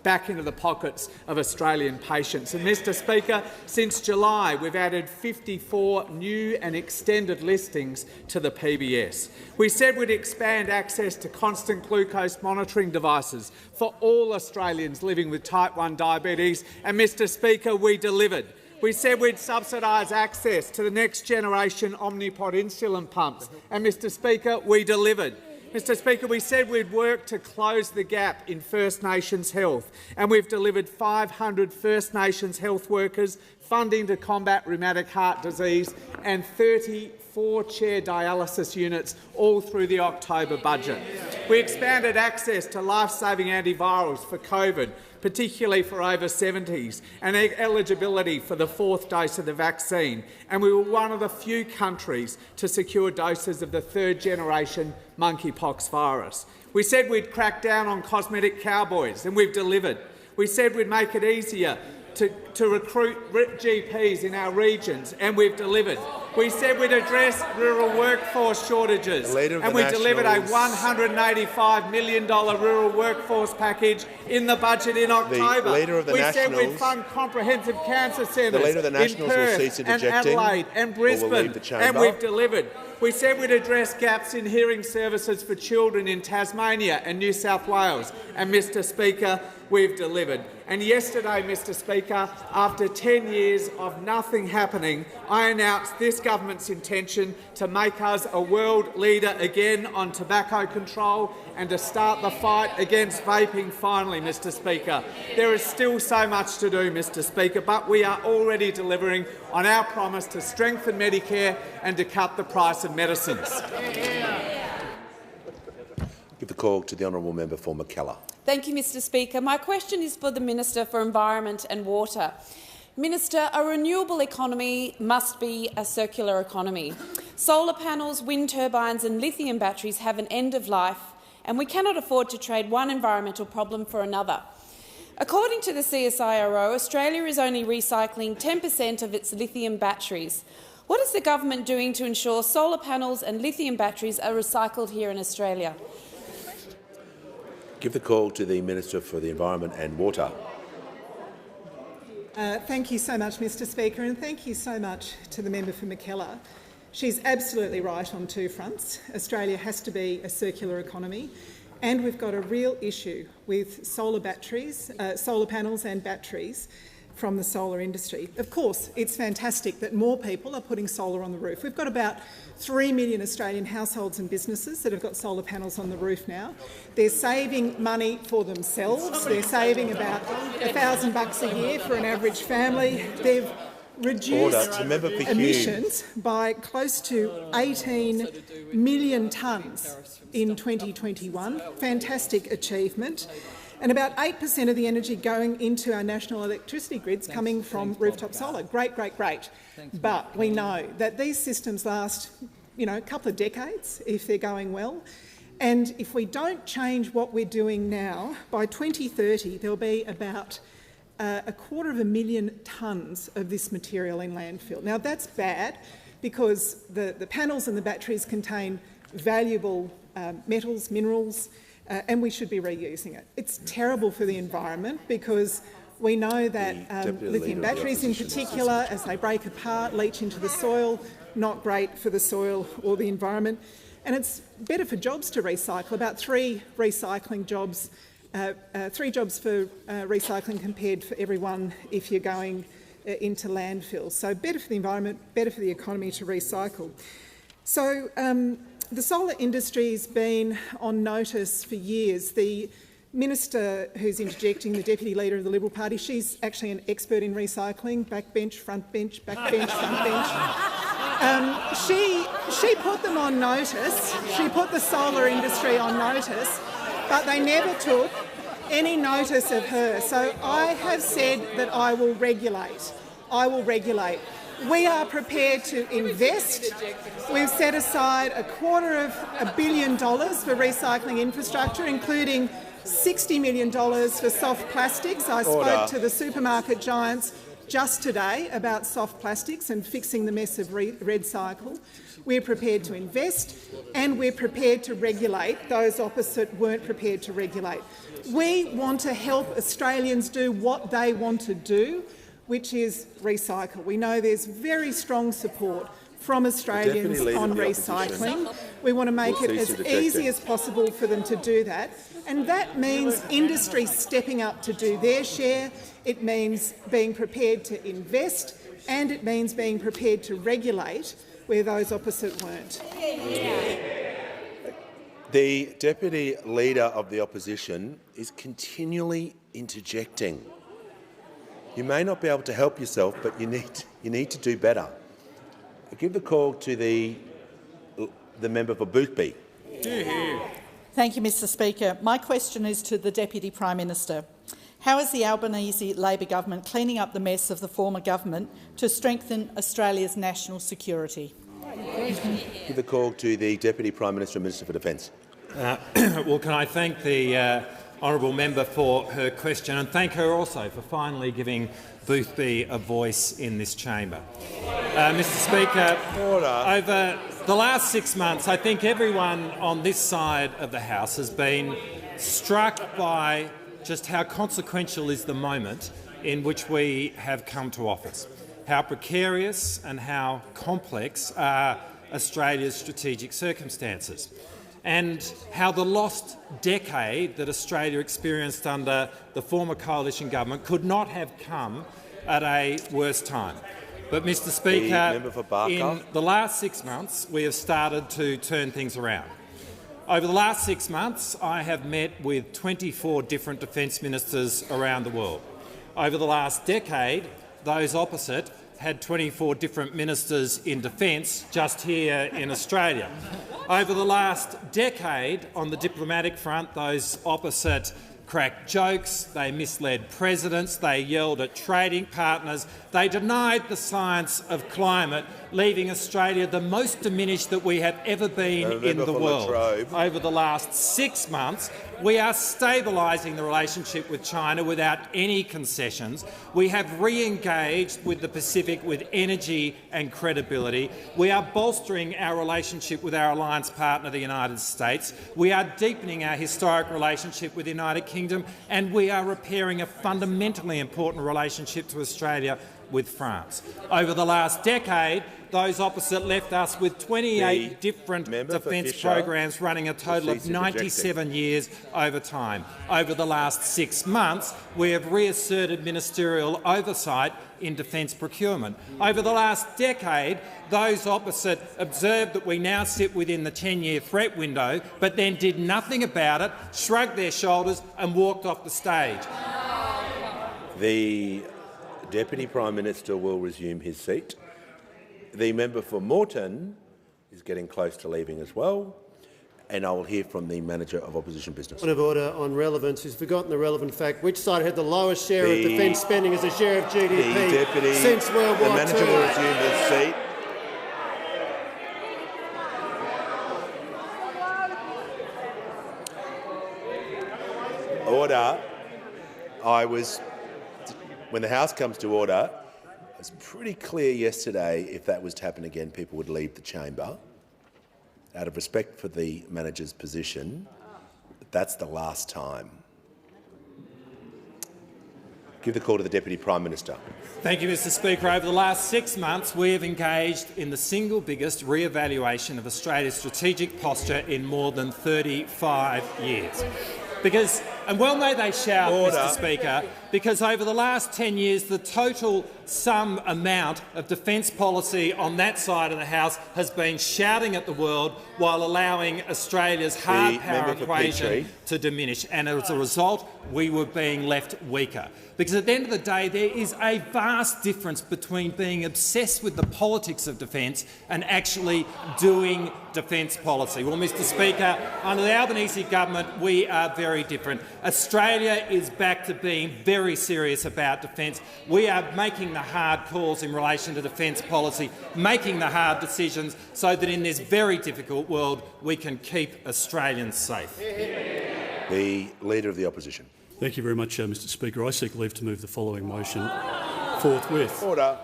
back into the pockets of Australian patients. And, Mr Speaker, since July, we've added 54 new and extended listings to the PBS. We said we'd expand access to constant glucose monitoring devices for all Australians living with type 1 diabetes, and, Mr Speaker, we delivered. We said we'd subsidise access to the next generation Omnipod insulin pumps, and, Mr Speaker, we delivered. Mr Speaker, we said we'd work to close the gap in First Nations health, and we've delivered 500 First Nations health workers, funding to combat rheumatic heart disease, and 34 dialysis units, all through the October budget. We expanded access to life-saving antivirals for COVID, particularly for over 70s, and eligibility for the 4th dose of the vaccine. And we were one of the few countries to secure doses of the 3rd-generation monkeypox virus. We said we'd crack down on cosmetic cowboys, and we've delivered. We said we'd make it easier to recruit GPs in our regions, and we've delivered. We said we'd address rural workforce shortages, and we delivered a $185 million rural workforce package in the budget in October. We said we'd fund comprehensive cancer centres in Perth and Adelaide and Brisbane, and we've delivered. We said we'd address gaps in hearing services for children in Tasmania and New South Wales, and, Mr Speaker, we've delivered. And yesterday, Mr Speaker, after 10 years of nothing happening, I announced this government's intention to make us a world leader again on tobacco control and to start the fight against vaping finally, Mr Speaker. There is still so much to do, Mr Speaker, but we are already delivering on our promise to strengthen Medicare and to cut the price of medicines. Give the call to the honourable member for McKellar. Thank you, Mr Speaker. My question is for the Minister for Environment and Water. Minister, a renewable economy must be a circular economy. Solar panels, wind turbines and lithium batteries have an end of life, and we cannot afford to trade one environmental problem for another. According to the CSIRO, Australia is only recycling 10% of its lithium batteries. What is the government doing to ensure solar panels and lithium batteries are recycled here in Australia? Give the call to the Minister for the Environment and Water. Thank you so much, Mr Speaker, and thank you so much to the member for McKellar. She's absolutely right on two fronts. Australia has to be a circular economy, and we've got a real issue with solar panels and batteries. from the solar industry. Of course, it's fantastic that more people are putting solar on the roof. We've got about 3 million Australian households and businesses that have got solar panels on the roof now. They're saving money for themselves. They're saving about $1,000 a year for an average family. They've reduced emissions by close to 18 million tonnes in 2021. Fantastic achievement. And about 8% of the energy going into our national electricity grids coming from rooftop solar. Great, great, great. But we know that these systems last, a couple of decades if they're going well. And if we don't change what we're doing now, by 2030 there'll be about 250,000 tonnes of this material in landfill. Now that's bad because the panels and the batteries contain valuable metals, minerals, and we should be reusing it. It's terrible for the environment because we know that lithium batteries in particular, as they break apart, leach into the soil, not great for the soil or the environment. And it's better for jobs to recycle, about 3 recycling jobs, 3 jobs for recycling compared for every one if you're going into landfills. So better for the environment, better for the economy to recycle. So the solar industry's been on notice for years. The minister who's interjecting, the Deputy Leader of the Liberal Party, she's actually an expert in recycling, backbench, front bench, backbench, front bench. She put them on notice. She put the solar industry on notice, but they never took any notice of her. So I have said that I will regulate. I will regulate. We are prepared to invest. We've set aside $250 million for recycling infrastructure, including $60 million for soft plastics. I spoke to the supermarket giants just today about soft plastics and fixing the mess of REDcycle. We're prepared to invest and we're prepared to regulate. Those opposite weren't prepared to regulate. We want to help Australians do what they want to do, which is recycle. We know there's very strong support from Australians on recycling. We want to make it as easy as possible for them to do that. And that means industry stepping up to do their share. It means being prepared to invest, and it means being prepared to regulate where those opposite weren't. The Deputy Leader of the Opposition is continually interjecting. You may not be able to help yourself, but you need to do better. I give the call to the member for Boothby. Thank you, Mr Speaker. My question is to the Deputy Prime Minister. How is the Albanese Labor government cleaning up the mess of the former government to strengthen Australia's national security? Give the call to the Deputy Prime Minister and Minister for Defence. Well, can I thank the honourable member for her question and thank her also for finally giving Boothby a voice in this chamber. Mr Speaker, over the last 6 months, I think everyone on this side of the House has been struck by just how consequential is the moment in which we have come to office, how precarious and how complex are Australia's strategic circumstances, and how the lost decade that Australia experienced under the former coalition government could not have come at a worse time. But, Mr Speaker, in the last 6 months we have started to turn things around. Over the last 6 months I have met with 24 different defence ministers around the world. Over the last decade, those opposite had 24 different ministers in defence just here in Australia. Over the last decade, on the diplomatic front, those opposite cracked jokes, they misled presidents, they yelled at trading partners, they denied the science of climate, leaving Australia the most diminished that we have ever been in the world. Over the last 6 months, we are stabilising the relationship with China without any concessions. We have re-engaged with the Pacific with energy and credibility. We are bolstering our relationship with our alliance partner, the United States. We are deepening our historic relationship with the United Kingdom, and we are repairing a fundamentally important relationship to Australia with France. Over the last decade, those opposite left us with 28 different defence programs running a total of 97 years over time. Over the last 6 months, we have reasserted ministerial oversight in defence procurement. Over the last decade, those opposite observed that we now sit within the 10-year threat window, but then did nothing about it, shrugged their shoulders and walked off the stage. The Deputy Prime Minister will resume his seat. The member for Moreton is getting close to leaving as well, and I will hear from the Manager of Opposition Business. Point of order on relevance. Who's forgotten the relevant fact? Which side had the lowest share of defence spending as a share of GDP since World War II? The Manager will resume his seat. Order. When the House comes to order, it was pretty clear yesterday if that was to happen again, people would leave the chamber. Out of respect for the manager's position, that's the last time. Give the call to the Deputy Prime Minister. Thank you, Mr Speaker. Over the last 6 months, we have engaged in the single biggest re-evaluation of Australia's strategic posture in more than 35 years. And well may they shout, Mr Speaker, because over the last 10 years the total sum amount of defence policy on that side of the House has been shouting at the world while allowing Australia's hard power equation to diminish. And as a result, we were being left weaker. Because at the end of the day, there is a vast difference between being obsessed with the politics of defence and actually doing defence policy. Well, Mr Speaker, under the Albanese government, we are very different. Australia is back to being very serious about defence. We are making the hard calls in relation to defence policy, making the hard decisions so that in this very difficult world we can keep Australians safe. The Leader of the Opposition. Thank you very much, Mr Speaker. I seek leave to move the following motion forthwith. Order.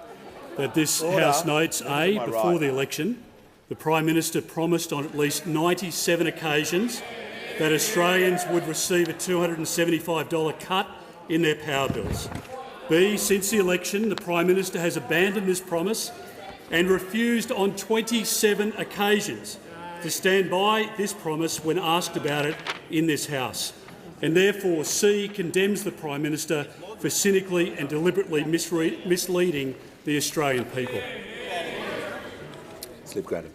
That this House notes, A, before the election, the Prime Minister promised on at least 97 occasions that Australians would receive a $275 cut in their power bills. B, since the election, the Prime Minister has abandoned this promise and refused on 27 occasions to stand by this promise when asked about it in this House. And therefore, C, condemns the Prime Minister for cynically and deliberately misleading the Australian people. Slip granted.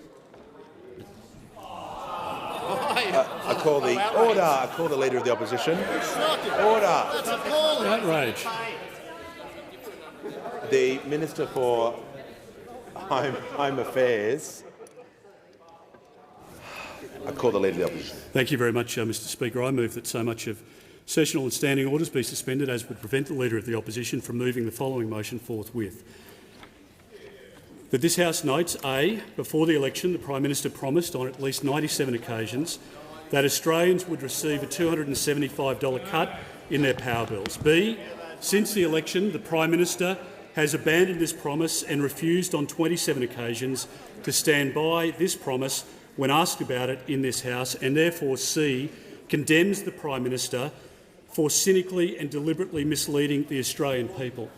I call the order. I call the Leader of the Opposition. Order. Outrage. The Minister for Home Affairs. I call the Leader of the Opposition. Thank you very much, Mr Speaker. I move that so much of sessional and standing orders be suspended as would prevent the Leader of the Opposition from moving the following motion forthwith. That this House notes, A, before the election the Prime Minister promised on at least 97 occasions that Australians would receive a $275 cut in their power bills. B, since the election the Prime Minister has abandoned this promise and refused on 27 occasions to stand by this promise when asked about it in this House, and therefore C, condemns the Prime Minister for cynically and deliberately misleading the Australian people.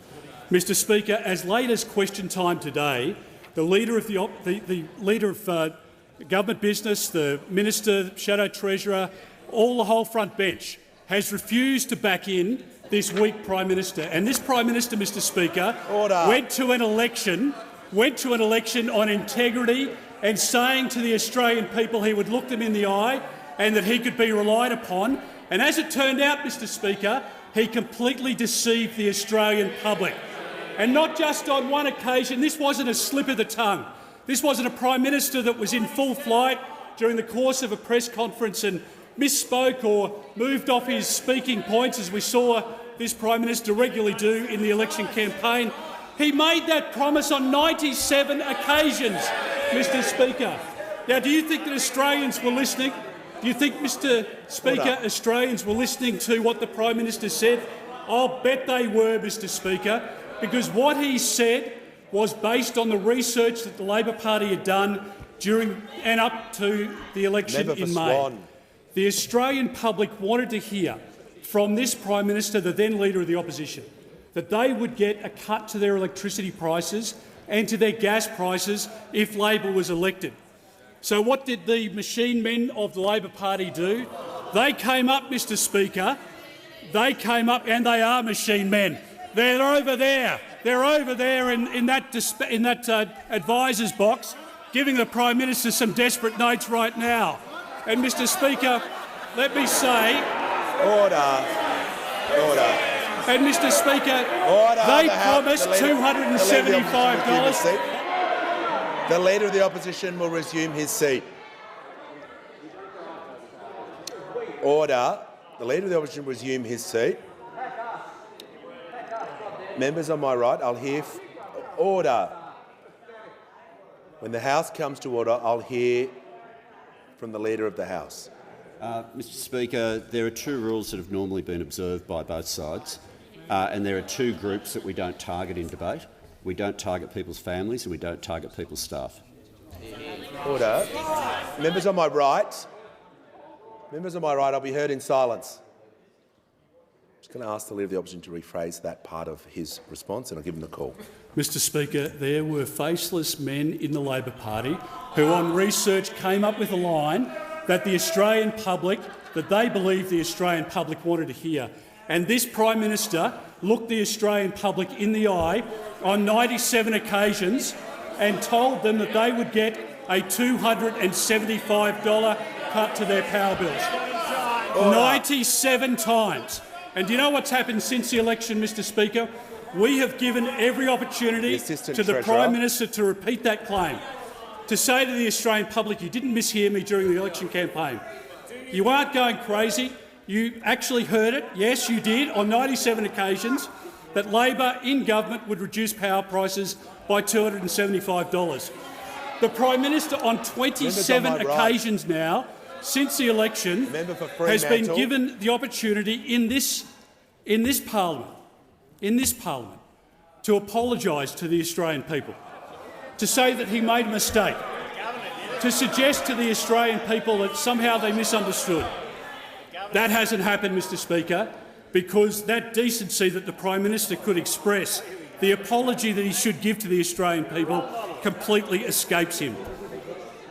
Mr Speaker, as late as question time today, the Leader of Government Business, the Minister, Shadow Treasurer, the whole front bench has refused to back in this weak Prime Minister. And this Prime Minister, Mr Speaker, went to an election on integrity and saying to the Australian people he would look them in the eye and that he could be relied upon. And as it turned out, Mr Speaker, he completely deceived the Australian public. And not just on one occasion. This wasn't a slip of the tongue. This wasn't a Prime Minister that was in full flight during the course of a press conference and misspoke or moved off his speaking points, as we saw this Prime Minister regularly do in the election campaign. He made that promise on 97 occasions, Mr Speaker. Now, do you think that Australians were listening? Do you think, Mr Speaker, Australians were listening to what the Prime Minister said? I'll bet they were, Mr Speaker, because what he said was based on the research that the Labor Party had done during and up to the election in May. The Australian public wanted to hear from this Prime Minister, the then Leader of the Opposition, that they would get a cut to their electricity prices and to their gas prices if Labor was elected. So what did the machine men of the Labor Party do? They came up, Mr Speaker. They came up, and they are machine men. They're over there. They're over there in that advisor's box, giving the Prime Minister some desperate notes right now. And, Mr Speaker, let me say— Order. Order. And, Mr Speaker, they promised $275. The Leader of the Opposition will resume his seat. Order. The Leader of the Opposition will resume his seat. Members on my right, I'll hear— order. When the House comes to order, I'll hear from the Leader of the House. Mr Speaker, there are two rules that have normally been observed by both sides, and there are two groups that we don't target in debate. We don't target people's families and we don't target people's staff. Order. Members on my right. Members on my right, I'll be heard in silence. I'm just going to ask the Leader of the Opposition to rephrase that part of his response, and I'll give him the call. Mr Speaker, there were faceless men in the Labor Party who on research came up with a line that the Australian public, that they believed the Australian public wanted to hear. And this Prime Minister looked the Australian public in the eye on 97 occasions and told them that they would get a $275 cut to their power bills. 97 times. And do you know what's happened since the election, Mr Speaker? We have given every opportunity to the Prime Minister to repeat that claim, to say to the Australian public, you didn't mishear me during the election campaign. You aren't going crazy. You actually heard it. Yes, you did, on 97 occasions, that Labor in government would reduce power prices by $275. The Prime Minister on 27 occasions now, since the election, has been given the opportunity in this parliament, to apologise to the Australian people, to say that he made a mistake, to suggest to the Australian people that somehow they misunderstood. That hasn't happened, Mr Speaker, because that decency that the Prime Minister could express, the apology that he should give to the Australian people, completely escapes him.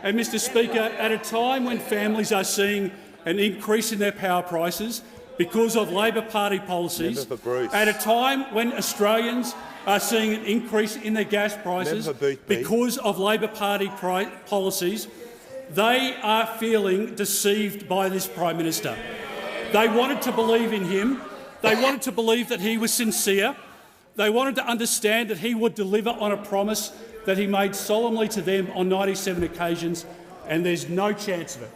And, Mr Speaker, at a time when families are seeing an increase in their power prices because of Labor Party policies, at a time when Australians are seeing an increase in their gas prices because of Labor Party policies, they are feeling deceived by this Prime Minister. They wanted to believe in him. They wanted to believe that he was sincere. They wanted to understand that he would deliver on a promise that he made solemnly to them on 97 occasions, and there's no chance of it.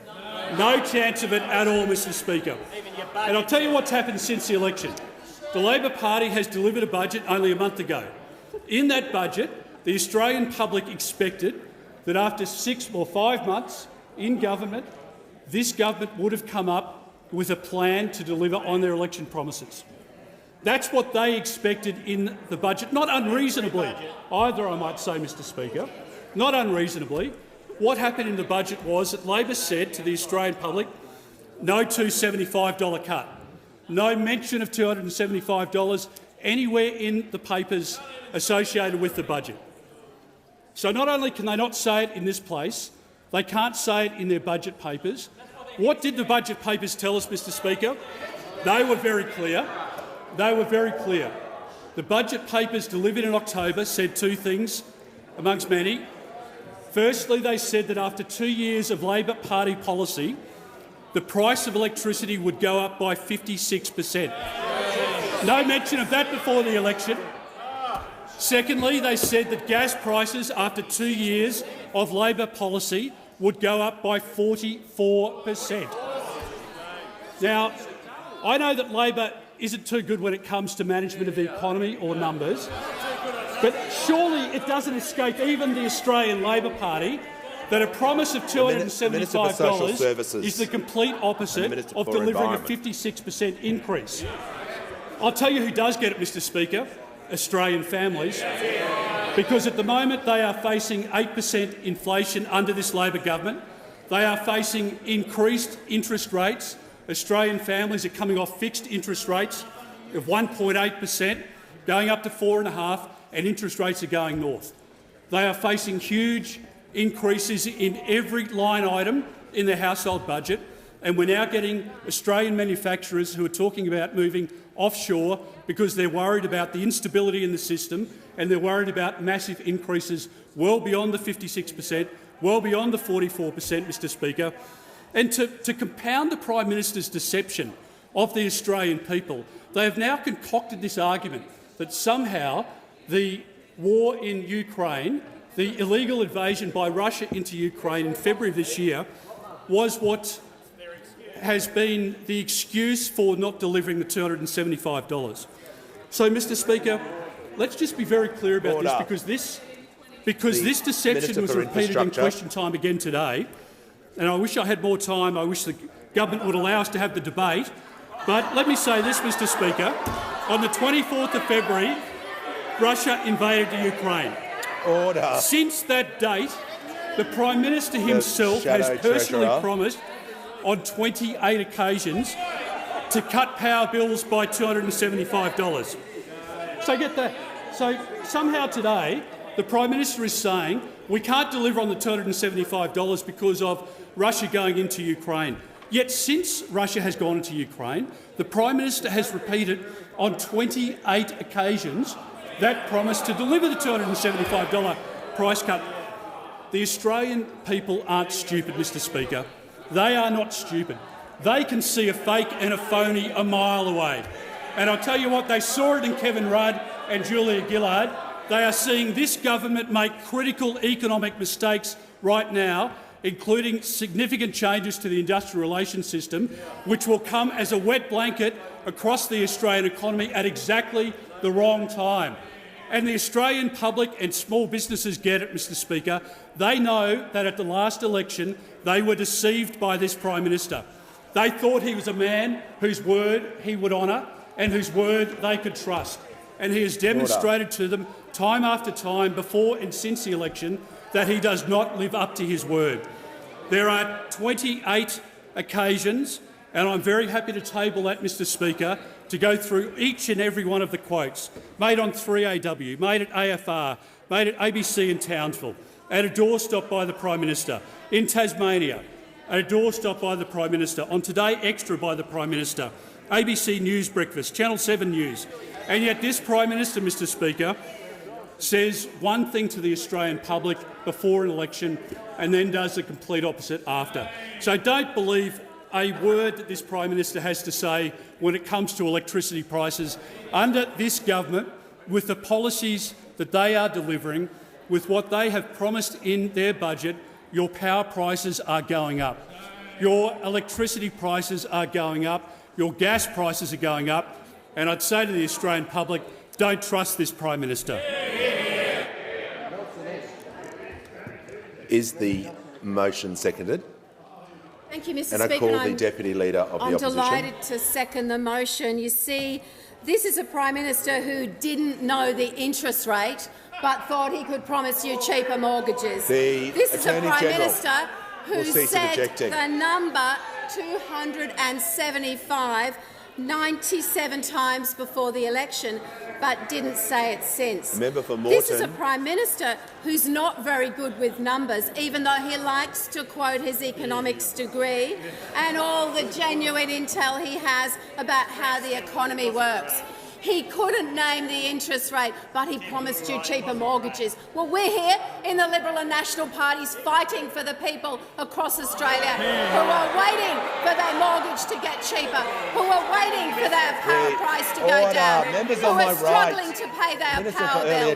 No chance of it at all, Mr Speaker. And I'll tell you what's happened since the election. The Labor Party has delivered a budget only a month ago. In that budget, the Australian public expected that after 6 or 5 months in government, this government would have come up with a plan to deliver on their election promises. That's what they expected in the budget, not unreasonably either, I might say, Mr Speaker, not unreasonably. What happened in the budget was that Labor said to the Australian public, no $275 cut, no mention of $275 anywhere in the papers associated with the budget. So not only can they not say it in this place, they can't say it in their budget papers. What did the budget papers tell us, Mr Speaker? They were very clear. They were very clear. The budget papers delivered in October said two things, amongst many. Firstly, they said that after 2 years of Labor Party policy, the price of electricity would go up by 56%. No mention of that before the election. Secondly, they said that gas prices after 2 years of Labor policy would go up by 44%. Now, I know that Labor isn't too good when it comes to management of the economy or numbers, but surely it doesn't escape even the Australian Labor Party that a promise of $275 is the complete opposite of delivering a 56% increase. I'll tell you who does get it, Mr Speaker, Australian families, because at the moment they are facing 8% inflation under this Labor government. They are facing increased interest rates. Australian families are coming off fixed interest rates of 1.8%, going up to 4.5%, and interest rates are going north. They are facing huge increases in every line item in their household budget, and we're now getting Australian manufacturers who are talking about moving offshore because they're worried about the instability in the system and they're worried about massive increases well beyond the 56%, well beyond the 44%, Mr Speaker. And to compound the Prime Minister's deception of the Australian people, they have now concocted this argument that somehow the war in Ukraine, the illegal invasion by Russia into Ukraine in February of this year, was what has been the excuse for not delivering the $275. So, Mr Speaker, let's just be very clear about this, because this deception was repeated in question time again today, and I wish I had more time. I wish the government would allow us to have the debate. But let me say this, Mr Speaker. On the 24th of February, Russia invaded the Ukraine. Order. Since that date, the Prime Minister himself has personally promised on 28 occasions to cut power bills by $275. So get that. So somehow today the Prime Minister is saying we can't deliver on the $275 because of Russia going into Ukraine. Yet since Russia has gone into Ukraine, the Prime Minister has repeated on 28 occasions that promise to deliver the $275 price cut. The Australian people aren't stupid, Mr Speaker. They are not stupid. They can see a fake and a phony a mile away. And I'll tell you what, they saw it in Kevin Rudd and Julia Gillard. They are seeing this government make critical economic mistakes right now, including significant changes to the industrial relations system, which will come as a wet blanket across the Australian economy at exactly the wrong time. And the Australian public and small businesses get it, Mr Speaker. They know that at the last election they were deceived by this Prime Minister. They thought he was a man whose word he would honour and whose word they could trust. And he has demonstrated to them time after time, before and since the election, that he does not live up to his word. There are 28 occasions, and I'm very happy to table that, Mr Speaker, to go through each and every one of the quotes made on 3AW, made at AFR, made at ABC in Townsville, at a doorstop by the Prime Minister, in Tasmania, at a doorstop by the Prime Minister, on Today Extra by the Prime Minister, ABC News Breakfast, Channel 7 News. And yet this Prime Minister, Mr Speaker, says one thing to the Australian public before an election and then does the complete opposite after. So don't believe a word that this Prime Minister has to say when it comes to electricity prices. Under this government, with the policies that they are delivering, with what they have promised in their budget, your power prices are going up. Your electricity prices are going up. Your gas prices are going up. And I'd say to the Australian public, don't trust this Prime Minister. Is the motion seconded? Thank you, Mr Speaker. And I call the Deputy Leader of the Opposition. I'm delighted to second the motion. You see, this is a Prime Minister who didn't know the interest rate but thought he could promise you cheaper mortgages. This is a Prime Minister who said the number 275 97 times before the election, but didn't say it since. Member for Moreton. This is a Prime Minister who's not very good with numbers, even though he likes to quote his economics degree and all the genuine intel he has about how the economy works. He couldn't name the interest rate, but he promised you cheaper mortgages. Well, we're here in the Liberal and National parties fighting for the people across Australia who are waiting for their mortgage to get cheaper, who are waiting for their power price to go down, who are struggling to pay their power bill.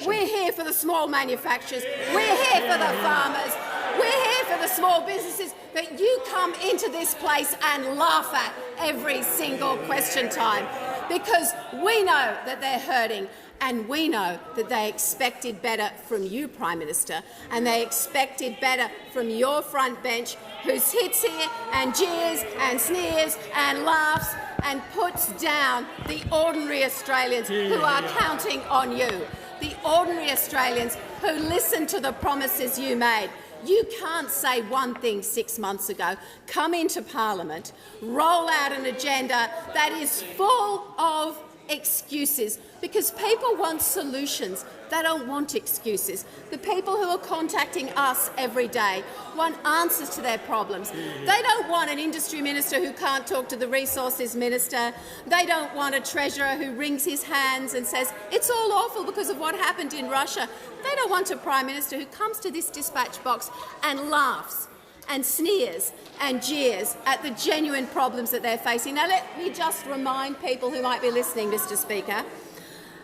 We're here for the small manufacturers. We're here for the farmers. We're here for the small businesses that you come into this place and laugh at every single question time, because we know that they're hurting and we know that they expected better from you, Prime Minister, and they expected better from your front bench, who sits here and jeers and sneers and laughs and puts down the ordinary Australians who are counting on you, the ordinary Australians who listen to the promises you made. You can't say one thing 6 months ago, come into Parliament, roll out an agenda that is full of excuses, because people want solutions. They don't want excuses. The people who are contacting us every day want answers to their problems. They don't want an industry minister who can't talk to the resources minister. They don't want a treasurer who wrings his hands and says it's all awful because of what happened in Russia. They don't want a Prime Minister who comes to this dispatch box and laughs and sneers and jeers at the genuine problems that they're facing. Now, let me just remind people who might be listening, Mr Speaker,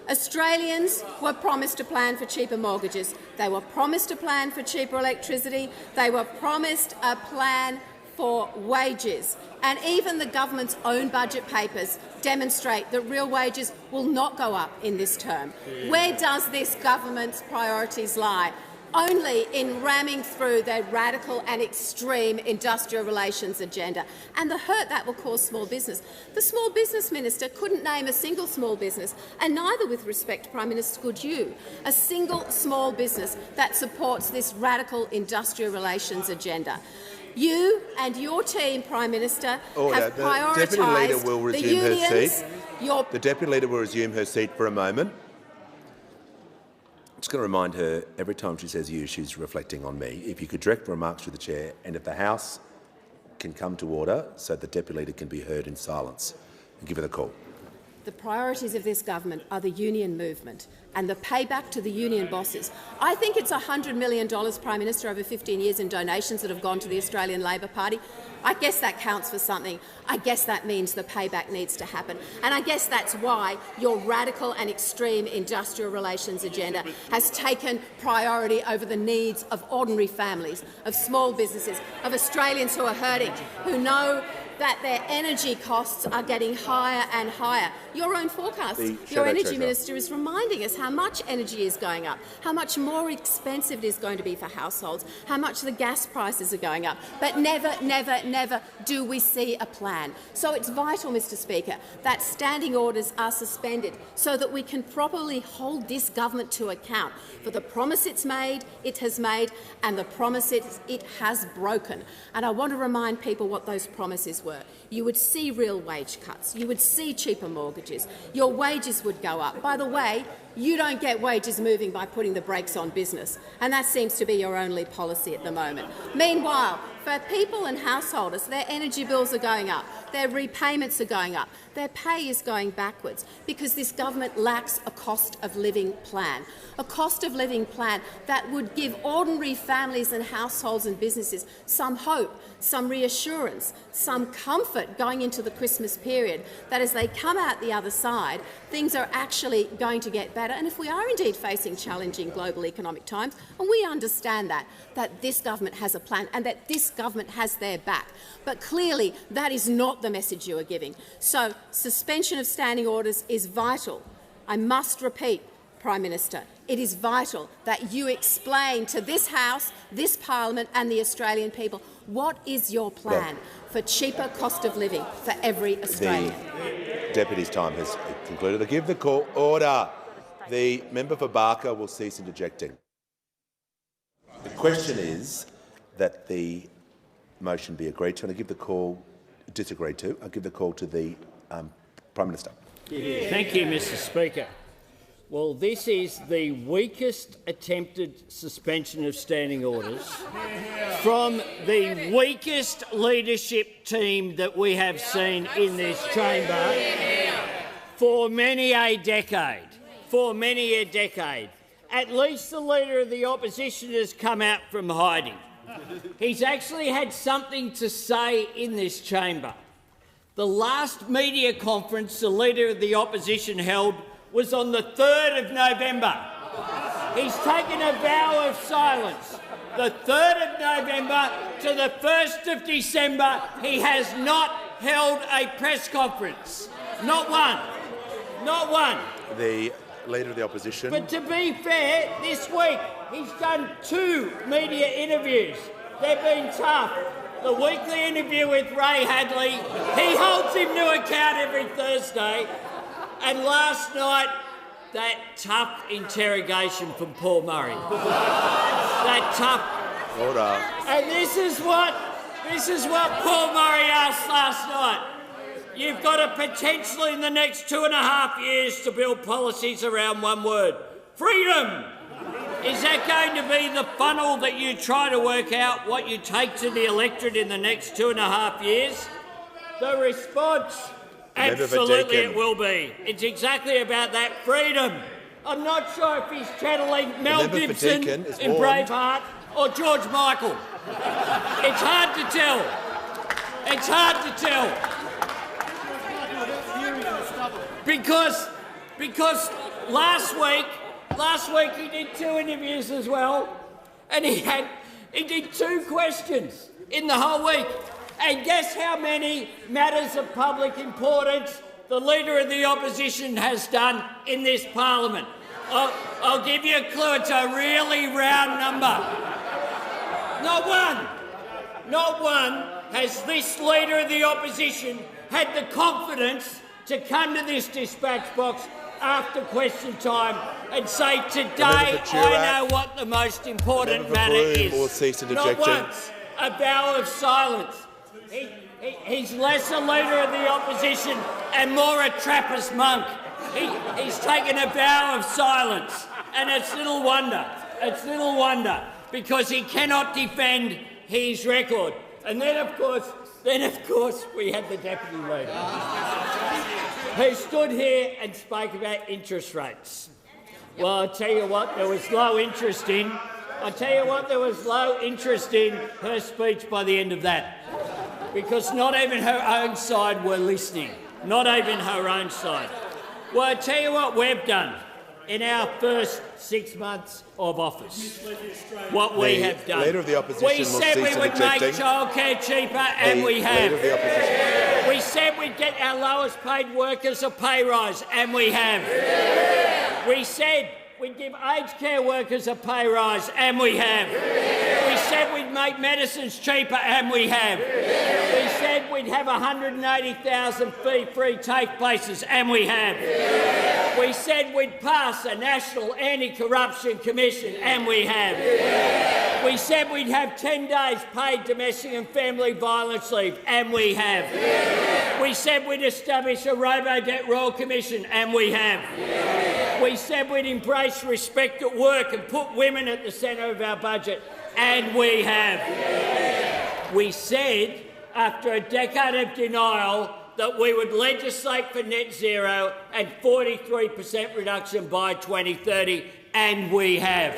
Australians were promised a plan for cheaper mortgages. They were promised a plan for cheaper electricity. They were promised a plan for wages. And even the government's own budget papers demonstrate that real wages will not go up in this term. Where does this government's priorities lie? Only in ramming through their radical and extreme industrial relations agenda and the hurt that will cause small business. The Small Business Minister couldn't name a single small business, and neither, with respect, Prime Minister, could you, a single small business that supports this radical industrial relations agenda. You and your team, Prime Minister, have prioritised the unions. The Deputy Leader will resume her seat for a moment. I'm just going to remind her, every time she says you, she's reflecting on me. If you could direct remarks to the chair, and if the House can come to order so the Deputy Leader can be heard in silence, and give her the call. The priorities of this government are the union movement and the payback to the union bosses. I think it's $100 million, Prime Minister, over 15 years in donations that have gone to the Australian Labor Party. I guess that counts for something. I guess that means the payback needs to happen. And I guess that's why your radical and extreme industrial relations agenda has taken priority over the needs of ordinary families, of small businesses, of Australians who are hurting, who know that their energy costs are getting higher and higher. Your own forecast, your Energy Minister is reminding us how much energy is going up, how much more expensive it is going to be for households, how much the gas prices are going up. But never, never, never do we see a plan. So it's vital, Mr Speaker, that standing orders are suspended so that we can properly hold this government to account for the promise it has made, and the promise it has broken. And I want to remind people what those promises were. You would see real wage cuts. You would see cheaper mortgages. Your wages would go up. By the way, you don't get wages moving by putting the brakes on business, and that seems to be your only policy at the moment. Meanwhile, for people and householders, their energy bills are going up, their repayments are going up, their pay is going backwards because this government lacks a cost of living plan. A cost of living plan that would give ordinary families and households and businesses some hope, some reassurance, some comfort going into the Christmas period, that as they come out the other side, things are actually going to get better. And if we are indeed facing challenging global economic times, and we understand that this government has a plan and that this government has their back. But clearly that is not the message you are giving. So suspension of standing orders is vital. I must repeat, Prime Minister, it is vital that you explain to this House, this Parliament and the Australian people what is your plan for cheaper cost of living for every Australian. The Deputy's time has concluded. I give the call. Order. The member for Barker will cease interjecting. The question is that the motion be agreed to, and I give the call disagreed to. I give the call to the Prime Minister. Thank you, Mr Speaker. Well, this is the weakest attempted suspension of standing orders from the weakest leadership team that we have seen in this chamber for many a decade. For many a decade. At least the Leader of the Opposition has come out from hiding. He's actually had something to say in this chamber. The last media conference the Leader of the Opposition held was on the 3rd of November. He's taken a vow of silence. The 3rd of November to the 1st of December, he has not held a press conference. Not one. Not one. The Leader of the Opposition. But to be fair, this week he's done 2 media interviews. They've been tough. The weekly interview with Ray Hadley, he holds him to account every Thursday. And last night, that tough interrogation from Paul Murray. That tough. Order. And this is what Paul Murray asked last night. You've got a potential in the next 2.5 years to build policies around one word: Freedom! Is that going to be the funnel that you try to work out what you take to the electorate in the next 2.5 years? The response, absolutely it will be. It's exactly about that freedom. I'm not sure if he's channeling Mel Gibson in Braveheart or George Michael. It's hard to tell. It's hard to tell. Because last week he did 2 interviews as well, and he did 2 questions in the whole week. And guess how many matters of public importance the Leader of the Opposition has done in this parliament? I'll give you a clue. It's a really round number. Not one has this Leader of the Opposition had the confidence to come to this dispatch box after question time and say, today I know what the most important matter is. Not once a vow of silence. He's less a Leader of the Opposition and more a Trappist monk. He's taken a vow of silence, and it's little wonder. It's little wonder, because he cannot defend his record. And then, of course, we had the Deputy Leader, who stood here and spoke about interest rates. Well, I'll tell you what, there was low interest in. Her speech by the end of that, because not even her own side were listening. Not even her own side. Well, I'll tell you what we've done in our first 6 months of office. What we have done. Leader of the Opposition we said we would make childcare cheaper, and we have. We said we'd get our lowest paid workers a pay rise, and we have. We said we'd give aged care workers a pay rise, and we have. We said we'd make medicines cheaper, and we have. We said we'd have 180,000 fee-free TAFE places, and we have. We said we'd pass a national anti-corruption commission, and we have. We said we'd have 10 days paid domestic and family violence leave, and we have. We said we'd establish a robo-debt royal commission, and we have. We said we'd embrace respect at work and put women at the centre of our budget, and we have. We said, after a decade of denial, that we would legislate for net zero and 43% reduction by 2030, and we have.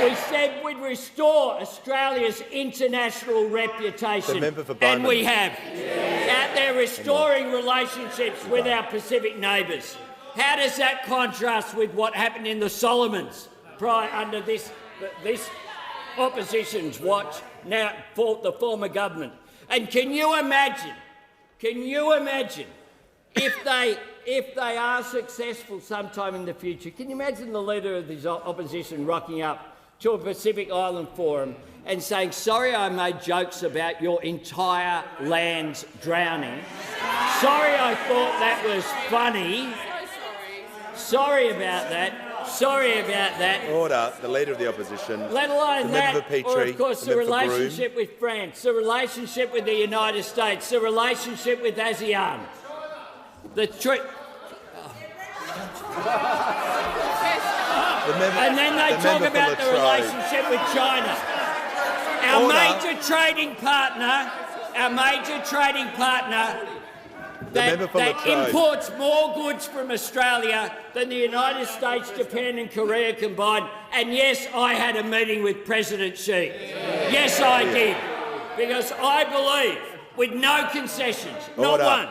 We said we'd restore Australia's international reputation, and we have. Out there restoring relationships with our Pacific neighbours. How does that contrast with what happened in the Solomons under this opposition's watch, now for the former government? And can you imagine if they are successful sometime in the future, can you imagine the Leader of the Opposition rocking up to a Pacific Island forum and saying, sorry I made jokes about your entire land's drowning. Sorry I thought that was funny. Sorry about that. Order. The Leader of the Opposition. Let alone that, or of course the relationship Broome. with France, the relationship with the United States, the relationship with ASEAN. And then they talk about the relationship with China. Our major trading partner that imports more goods from Australia than the United States, Japan and Korea combined. And yes, I had a meeting with President Xi. Yes, I did. Because I believe, with no concessions, not one,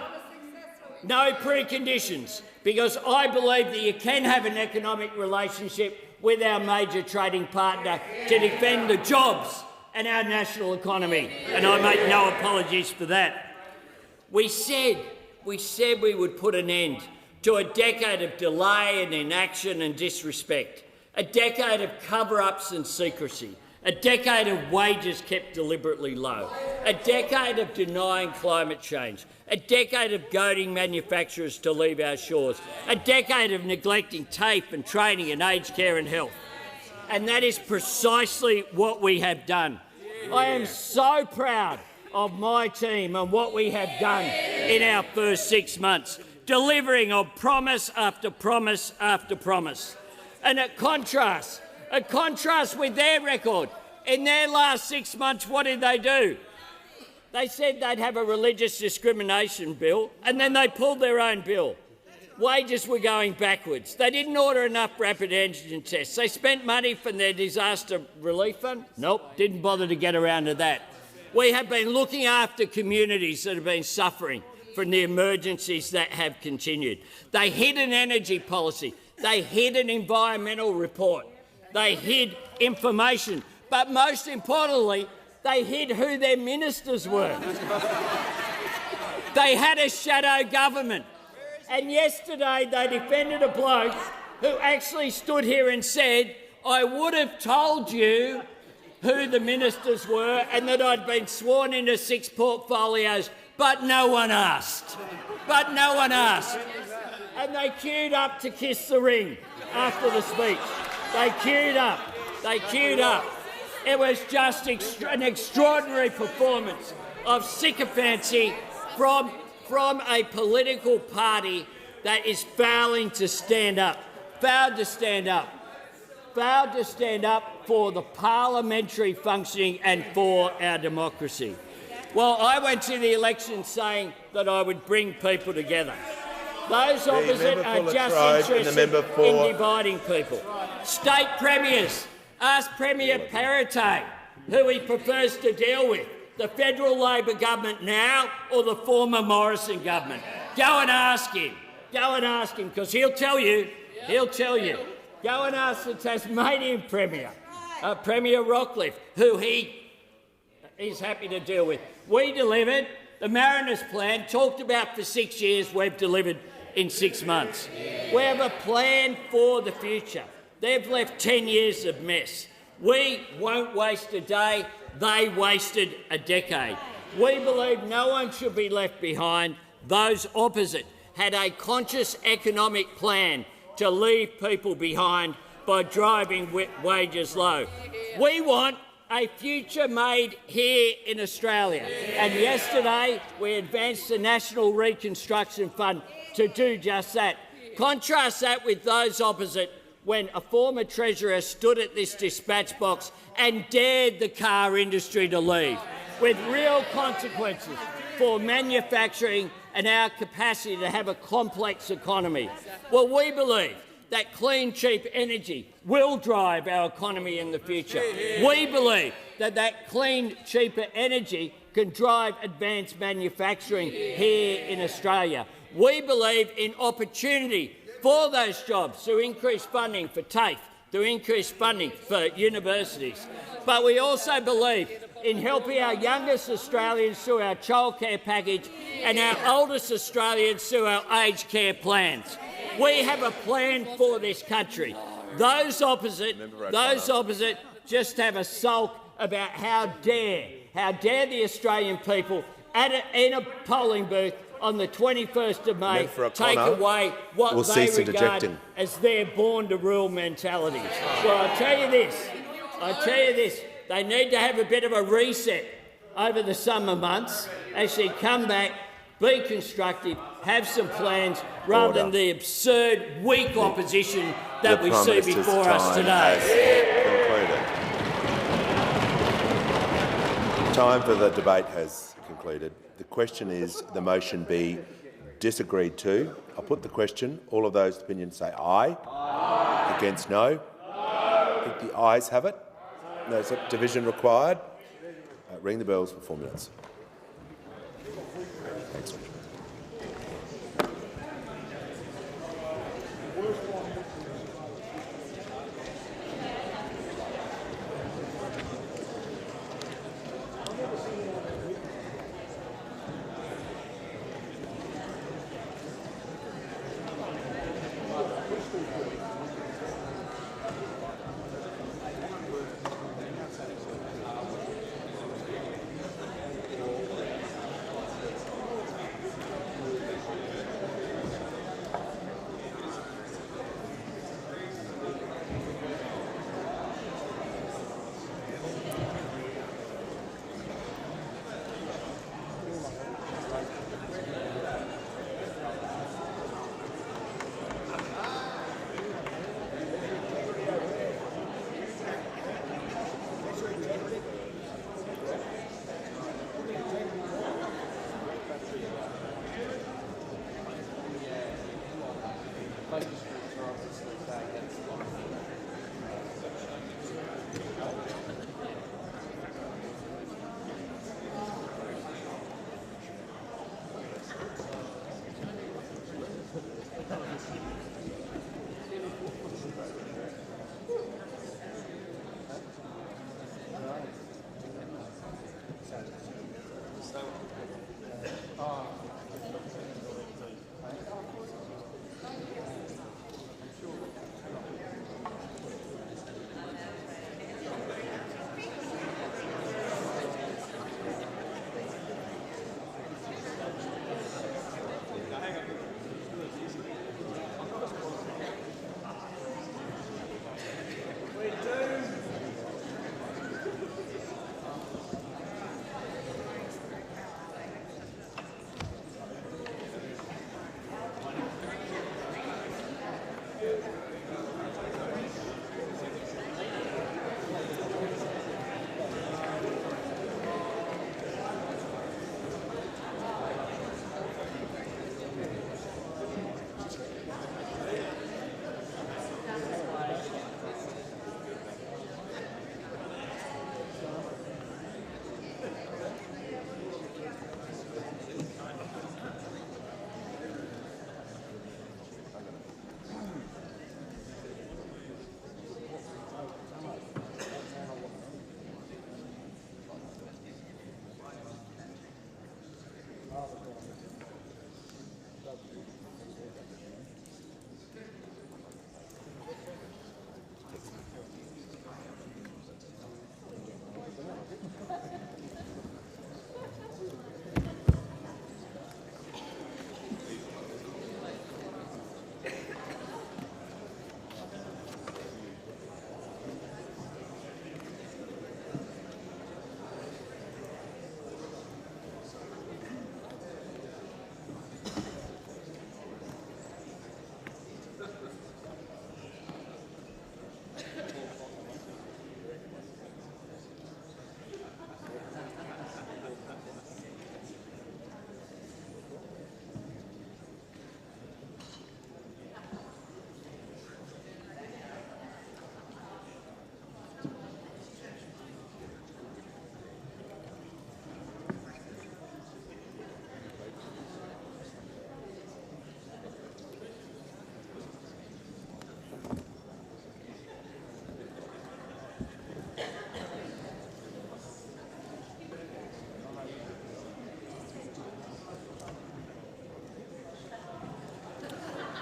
no preconditions, because I believe that you can have an economic relationship with our major trading partner to defend the jobs and our national economy. And I make no apologies for that. We said we would put an end to a decade of delay and inaction and disrespect, a decade of cover-ups and secrecy, a decade of wages kept deliberately low, a decade of denying climate change, a decade of goading manufacturers to leave our shores, a decade of neglecting TAFE and training in aged care and health. And that is precisely what we have done. I am so proud of my team and what we have done in our first 6 months, delivering on promise after promise after promise. And it contrasts with their record. In their last 6 months, what did they do? They said they'd have a religious discrimination bill, and then they pulled their own bill. Wages were going backwards. They didn't order enough rapid antigen tests. They spent money from their disaster relief fund. Nope, didn't bother to get around to that. We have been looking after communities that have been suffering from the emergencies that have continued. They hid an energy policy. They hid an environmental report. They hid information. But most importantly, they hid who their ministers were. They had a shadow government. And yesterday they defended a bloke who actually stood here and said, I would have told you who the ministers were and that I'd been sworn into 6 portfolios, but no one asked. But no one asked. And they queued up to kiss the ring after the speech. They queued up. They queued up. It was just an extraordinary performance of sycophancy from a political party that is failing to stand up, failed to stand up for the parliamentary functioning and for our democracy. Well, I went to the election saying that I would bring people together. Those opposite are just interested in dividing people. State premiers, ask Premier Perrottet who he prefers to deal with. The federal Labor government now or the former Morrison government? Go and ask him. Go and ask him, because he'll tell you. He'll tell you. Go and ask the Tasmanian Premier, Premier Rockliff, who he's happy to deal with. We delivered. The Mariners plan, talked about for 6 years, we've delivered in 6 months. We have a plan for the future. They've left 10 years of mess. We won't waste a day. They wasted a decade. We believe no one should be left behind. Those opposite had a conscious economic plan to leave people behind by driving wages low. We want a future made here in Australia. And yesterday we advanced the National Reconstruction Fund to do just that. Contrast that with those opposite when a former Treasurer stood at this dispatch box and dared the car industry to leave, with real consequences for manufacturing and our capacity to have a complex economy. Well, we believe that clean, cheap energy will drive our economy in the future. We believe that clean, cheaper energy can drive advanced manufacturing here in Australia. We believe in opportunity for those jobs through increased funding for TAFE, through increased funding for universities. But we also believe in helping our youngest Australians through our childcare package and our oldest Australians through our aged care plans. We have a plan for this country. Those opposite just have a sulk about how dare the Australian people in a polling booth on the 21st of May take away what they regard as their born-to-rule mentality. Well, I tell you this, they need to have a bit of a reset over the summer months, actually come back, be constructive, have some plans, rather than the absurd, weak opposition that we see before us today. Time for the debate has concluded. The question is the motion be disagreed to. I'll put the question. All of those opinions say aye. Aye. Against no. I think the ayes have it. No division required. Ring the bells for 4 minutes. Thanks.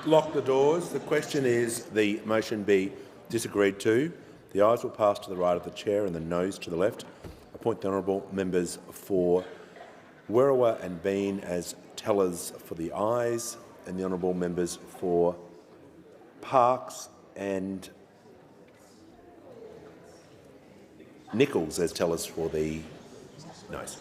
Lock the doors. The question is the motion be disagreed to. The ayes will pass to the right of the chair and the noes to the left. Appoint the honourable members for Werriwa and Bean as tellers for the ayes, and the honourable members for Parkes and Nichols as tellers for the noes.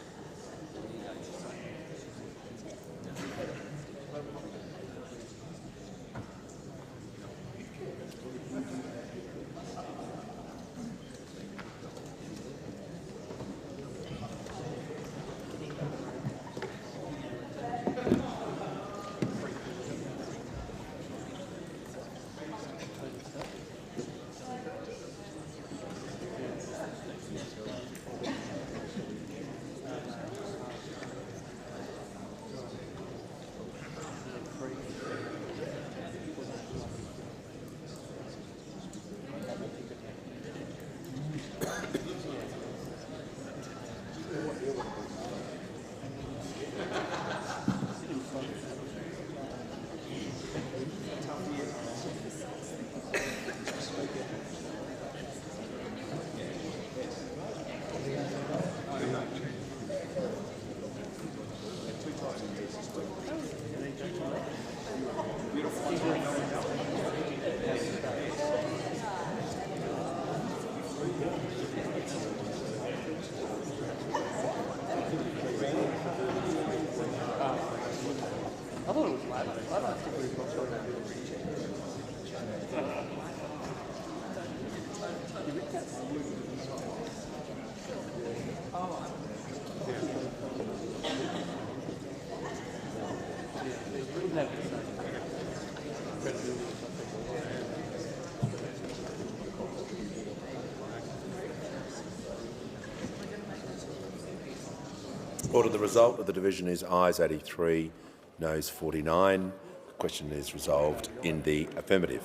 Order. The result of the division is ayes 83, noes 49. The question is resolved in the affirmative.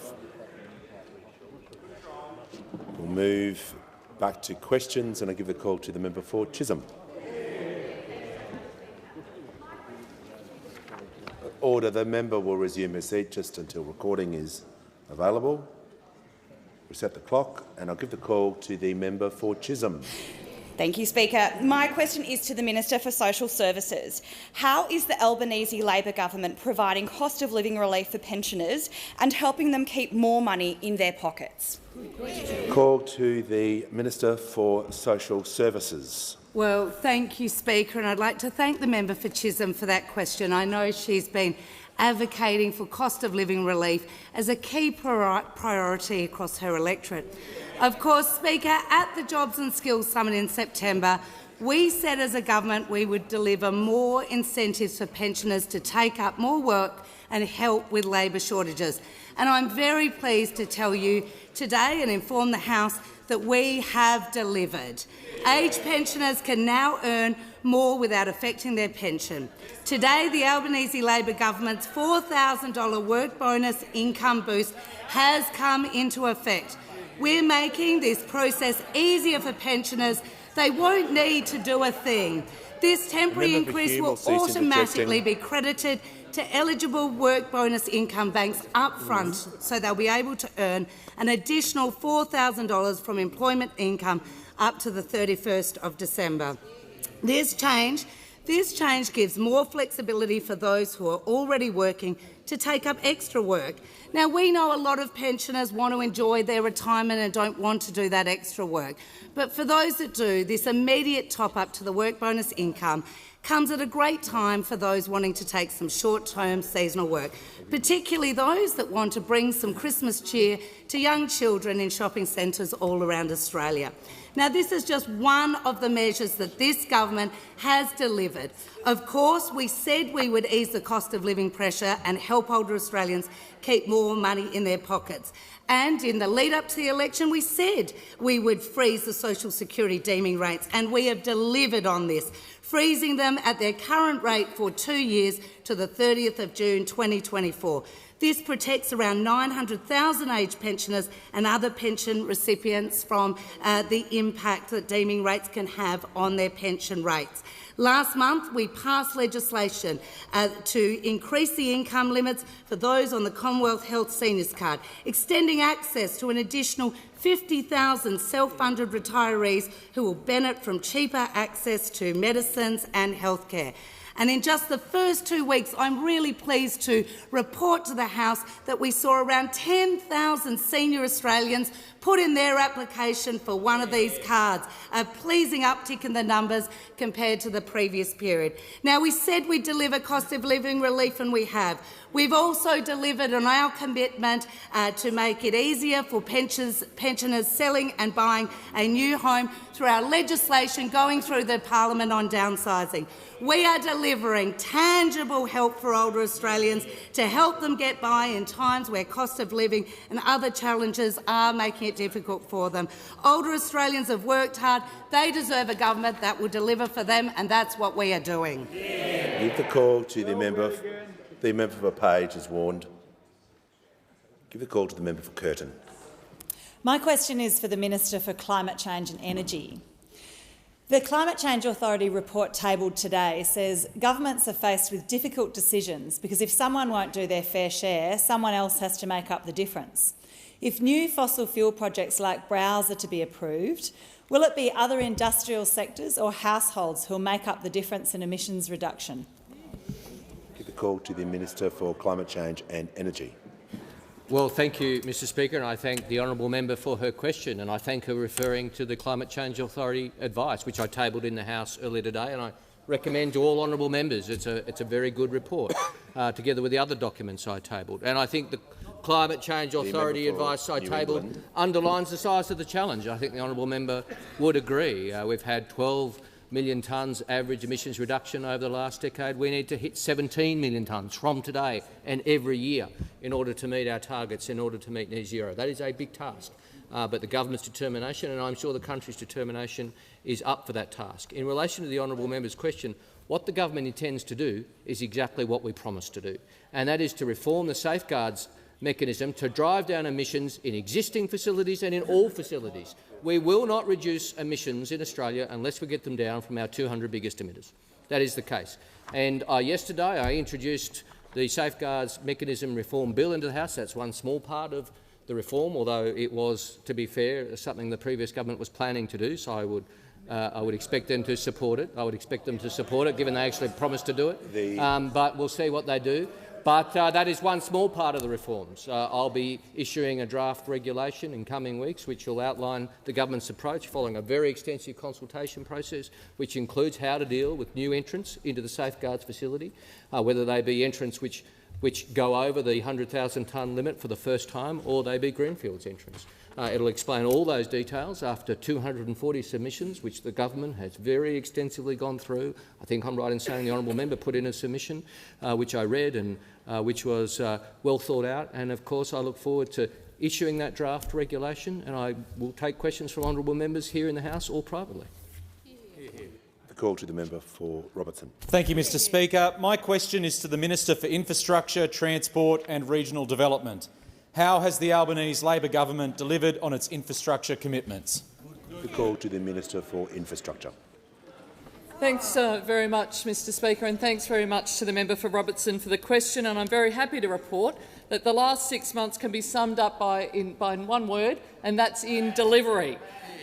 We'll move back to questions, and I give the call to the member for Chisholm. Order. The member will resume her seat just until recording is available. Reset the clock, and I'll give the call to the member for Chisholm. Thank you, Speaker. My question is to the Minister for Social Services. How is the Albanese Labor government providing cost of living relief for pensioners and helping them keep more money in their pockets? Call to the Minister for Social Services. Well, thank you, Speaker, and I'd like to thank the member for Chisholm for that question. I know she's been advocating for cost of living relief as a key priority across her electorate. Of course, Speaker, at the Jobs and Skills Summit in September, we said as a government we would deliver more incentives for pensioners to take up more work and help with labour shortages. And I'm very pleased to tell you today and inform the House that we have delivered. Aged pensioners can now earn more without affecting their pension. Today, the Albanese Labor government's $4,000 work bonus income boost has come into effect. We're making this process easier for pensioners. They won't need to do a thing. This temporary increase will automatically be credited to eligible work bonus income banks up front, so they'll be able to earn an additional $4,000 from employment income up to the 31st of December. This change gives more flexibility for those who are already working to take up extra work. Now, we know a lot of pensioners want to enjoy their retirement and don't want to do that extra work. But for those that do, this immediate top-up to the work bonus income comes at a great time for those wanting to take some short-term seasonal work, particularly those that want to bring some Christmas cheer to young children in shopping centres all around Australia. Now, this is just one of the measures that this government has delivered. Of course, we said we would ease the cost of living pressure and help older Australians keep more money in their pockets. And in the lead-up to the election, we said we would freeze the social security deeming rates, and we have delivered on this, freezing them at their current rate for 2 years to the 30th of June 2024. This protects around 900,000 aged pensioners and other pension recipients from the impact that deeming rates can have on their pension rates. Last month, we passed legislation to increase the income limits for those on the Commonwealth Health Seniors Card, extending access to an additional 50,000 self-funded retirees who will benefit from cheaper access to medicines and healthcare. And in just the first 2 weeks, I'm really pleased to report to the House that we saw around 10,000 senior Australians put in their application for one of these cards, a pleasing uptick in the numbers compared to the previous period. Now, we said we'd deliver cost of living relief, and we have. We've also delivered on our commitment to make it easier for pensioners selling and buying a new home through our legislation going through the Parliament on downsizing. We are delivering tangible help for older Australians to help them get by in times where cost of living and other challenges are making it difficult for them. Older Australians have worked hard. They deserve a government that will deliver for them, and that's what we are doing. Give the call to the member. The member for Page is warned. Give the call to the member for Curtin. My question is for the Minister for Climate Change and Energy. The Climate Change Authority report tabled today says governments are faced with difficult decisions because if someone won't do their fair share, someone else has to make up the difference. If new fossil fuel projects like Browse are to be approved, will it be other industrial sectors or households who will make up the difference in emissions reduction? Give the call to the Minister for Climate Change and Energy. Well, thank you, Mr Speaker, and I thank the honourable member for her question, and I thank her referring to the Climate Change Authority advice, which I tabled in the House earlier today, and I recommend to all honourable members. It's a very good report, together with the other documents I tabled. And I think the Climate Change Authority advice I tabled underlines the size of the challenge. I think the honourable member would agree. We've had 12 million tonnes average emissions reduction over the last decade. We need to hit 17 million tonnes from today and every year in order to meet our targets, in order to meet net zero. That is a big task, but the government's determination, and I'm sure the country's determination, is up for that task. In relation to the honourable member's question, What the government intends to do is exactly what we promised to do, and that is to reform the safeguards mechanism to drive down emissions in existing facilities and in all facilities. We will not reduce emissions in Australia unless we get them down from our 200 biggest emitters. That is the case. And yesterday I introduced the Safeguards Mechanism Reform Bill into the House. That's one small part of the reform, although it was, to be fair, something the previous government was planning to do, so I would expect them to support it. I would expect them to support it, given they actually promised to do it. But we'll see what they do. But that is one small part of the reforms. I'll be issuing a draft regulation in coming weeks which will outline the government's approach following a very extensive consultation process, which includes how to deal with new entrants into the safeguards facility, whether they be entrants which go over the 100,000 tonne limit for the first time, or they be greenfields entrants. It will explain all those details after 240 submissions, which the government has very extensively gone through. I think I'm right in saying the honourable member put in a submission, which I read and which was well thought out. And of course, I look forward to issuing that draft regulation, and I will take questions from honourable members here in the House or privately. The call to the member for Robertson. Thank you, Mr Speaker. My question is to the Minister for Infrastructure, Transport and Regional Development. How has the Albanese Labor government delivered on its infrastructure commitments? The call to the Minister for Infrastructure. Thanks very much, Mr Speaker, and thanks very much to the member for Robertson for the question. And I'm very happy to report that the last 6 months can be summed up in one word, and that's in delivery.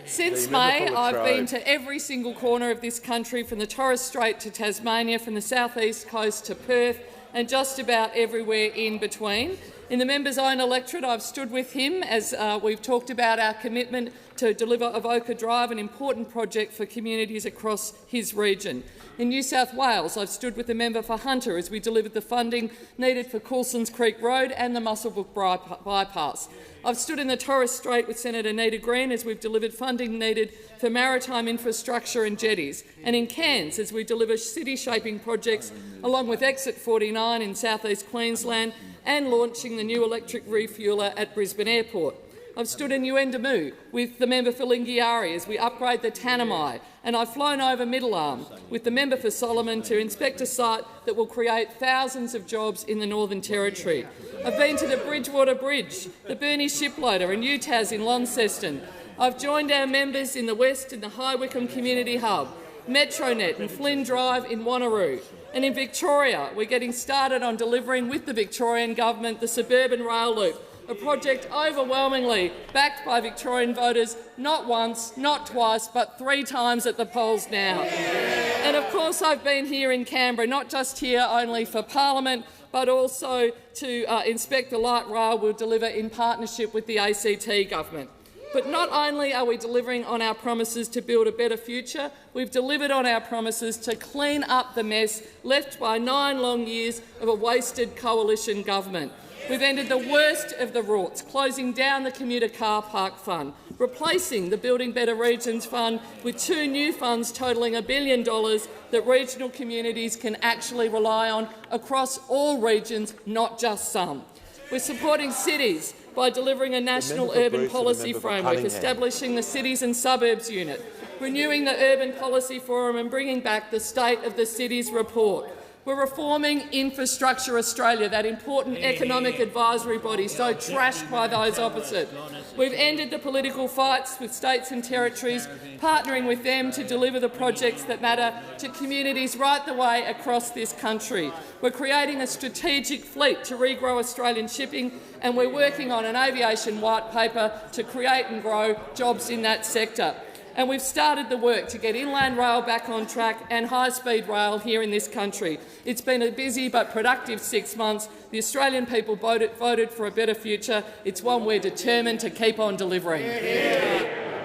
Since May, I've been to every single corner of this country, from the Torres Strait to Tasmania, from the south-east coast to Perth, and just about everywhere in between. In the member's own electorate, I've stood with him as we've talked about our commitment to deliver Avoca Drive, an important project for communities across his region. In New South Wales, I've stood with the member for Hunter as we delivered the funding needed for Coulsons Creek Road and the Muswellbrook bypass. I've stood in the Torres Strait with Senator Nita Green as we've delivered funding needed for maritime infrastructure and jetties, and in Cairns as we deliver city-shaping projects along with Exit 49 in south-east Queensland and launching the new electric refueller at Brisbane Airport. I've stood in Yuendamu with the member for Lingiari as we upgrade the Tanami, and I've flown over Middle Arm with the member for Solomon to inspect a site that will create thousands of jobs in the Northern Territory. I've been to the Bridgewater Bridge, the Burnie Shiploader and UTAS in Launceston. I've joined our members in the West in the High Wycombe Community Hub, Metronet and Flynn Drive in Wanneroo. And in Victoria, we're getting started on delivering with the Victorian Government the Suburban Rail Loop, a project overwhelmingly backed by Victorian voters not once, not twice, but 3 times at the polls now. And of course I've been here in Canberra, not just here only for Parliament, but also to inspect the light rail we'll deliver in partnership with the ACT government. But not only are we delivering on our promises to build a better future, we've delivered on our promises to clean up the mess left by 9 long years of a wasted coalition government. We've ended the worst of the rorts, closing down the Commuter Car Park Fund, replacing the Building Better Regions Fund with 2 new funds totalling $1 billion that regional communities can actually rely on across all regions, not just some. We're supporting cities by delivering a national urban policy framework, establishing the Cities and Suburbs Unit, renewing the Urban Policy Forum and bringing back the State of the Cities report. We're reforming Infrastructure Australia, that important economic advisory body so trashed by those opposite. We've ended the political fights with states and territories, partnering with them to deliver the projects that matter to communities right the way across this country. We're creating a strategic fleet to regrow Australian shipping, and we're working on an aviation white paper to create and grow jobs in that sector. And we've started the work to get inland rail back on track and high-speed rail here in this country. It's been a busy but productive 6 months. The Australian people voted for a better future. It's one we're determined to keep on delivering.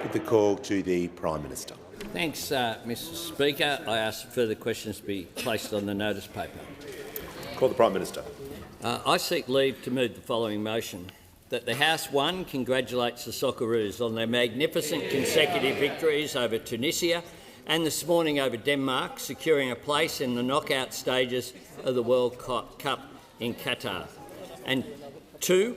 Put the call to the Prime Minister. Thanks, Mr Speaker. I ask further questions to be placed on the notice paper. Call the Prime Minister. I seek leave to move the following motion: that the House, 1, congratulates the Socceroos on their magnificent consecutive victories over Tunisia and this morning over Denmark, securing a place in the knockout stages of the World Cup in Qatar. And 2,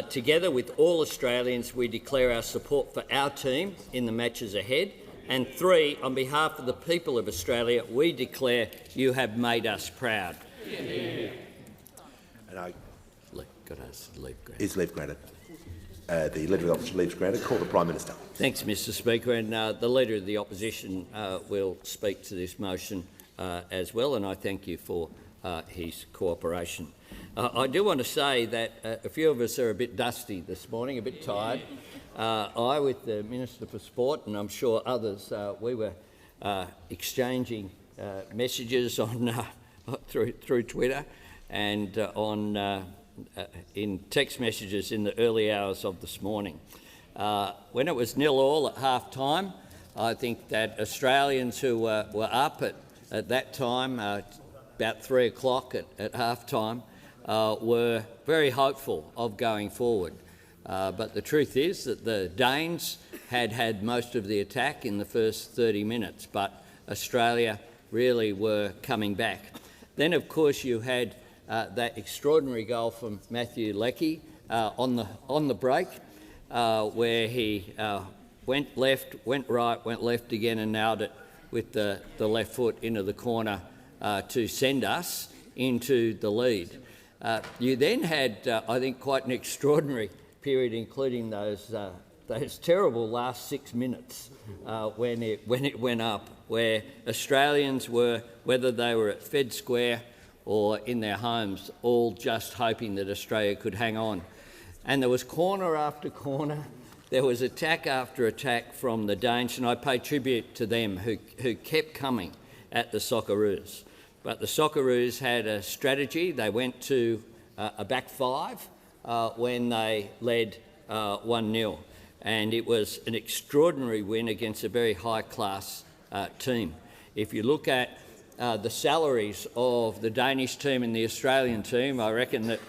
together with all Australians, we declare our support for our team in the matches ahead And 3, on behalf of the people of Australia, we declare you have made us proud. And is leave granted? The Leader of the Opposition leaves granted. Call the Prime Minister. Thanks, Mr Speaker. And the Leader of the Opposition will speak to this motion as well, and I thank you for his cooperation. I do want to say that a few of us are a bit dusty this morning, a bit tired. I, with the Minister for Sport, and I'm sure others, we were exchanging messages on through Twitter and in text messages in the early hours of this morning. When it was 0-0 at half-time, I think that Australians who were up at that time, about 3 o'clock at half-time, were very hopeful of going forward. But the truth is that the Danes had most of the attack in the first 30 minutes, but Australia really were coming back. Then, of course, you had that extraordinary goal from Matthew Leckie on the break, where he went left, went right, went left again and nailed it with the left foot into the corner to send us into the lead. You then had, I think, quite an extraordinary period, including those terrible last 6 minutes when it went up, where Australians were, whether they were at Fed Square or in their homes, all just hoping that Australia could hang on. And there was corner after corner, there was attack after attack from the Danes, and I pay tribute to them who kept coming at the Socceroos. But the Socceroos had a strategy. They went to a back five when they led 1-0, and it was an extraordinary win against a very high-class team. If you look at the salaries of the Danish team and the Australian team, I reckon that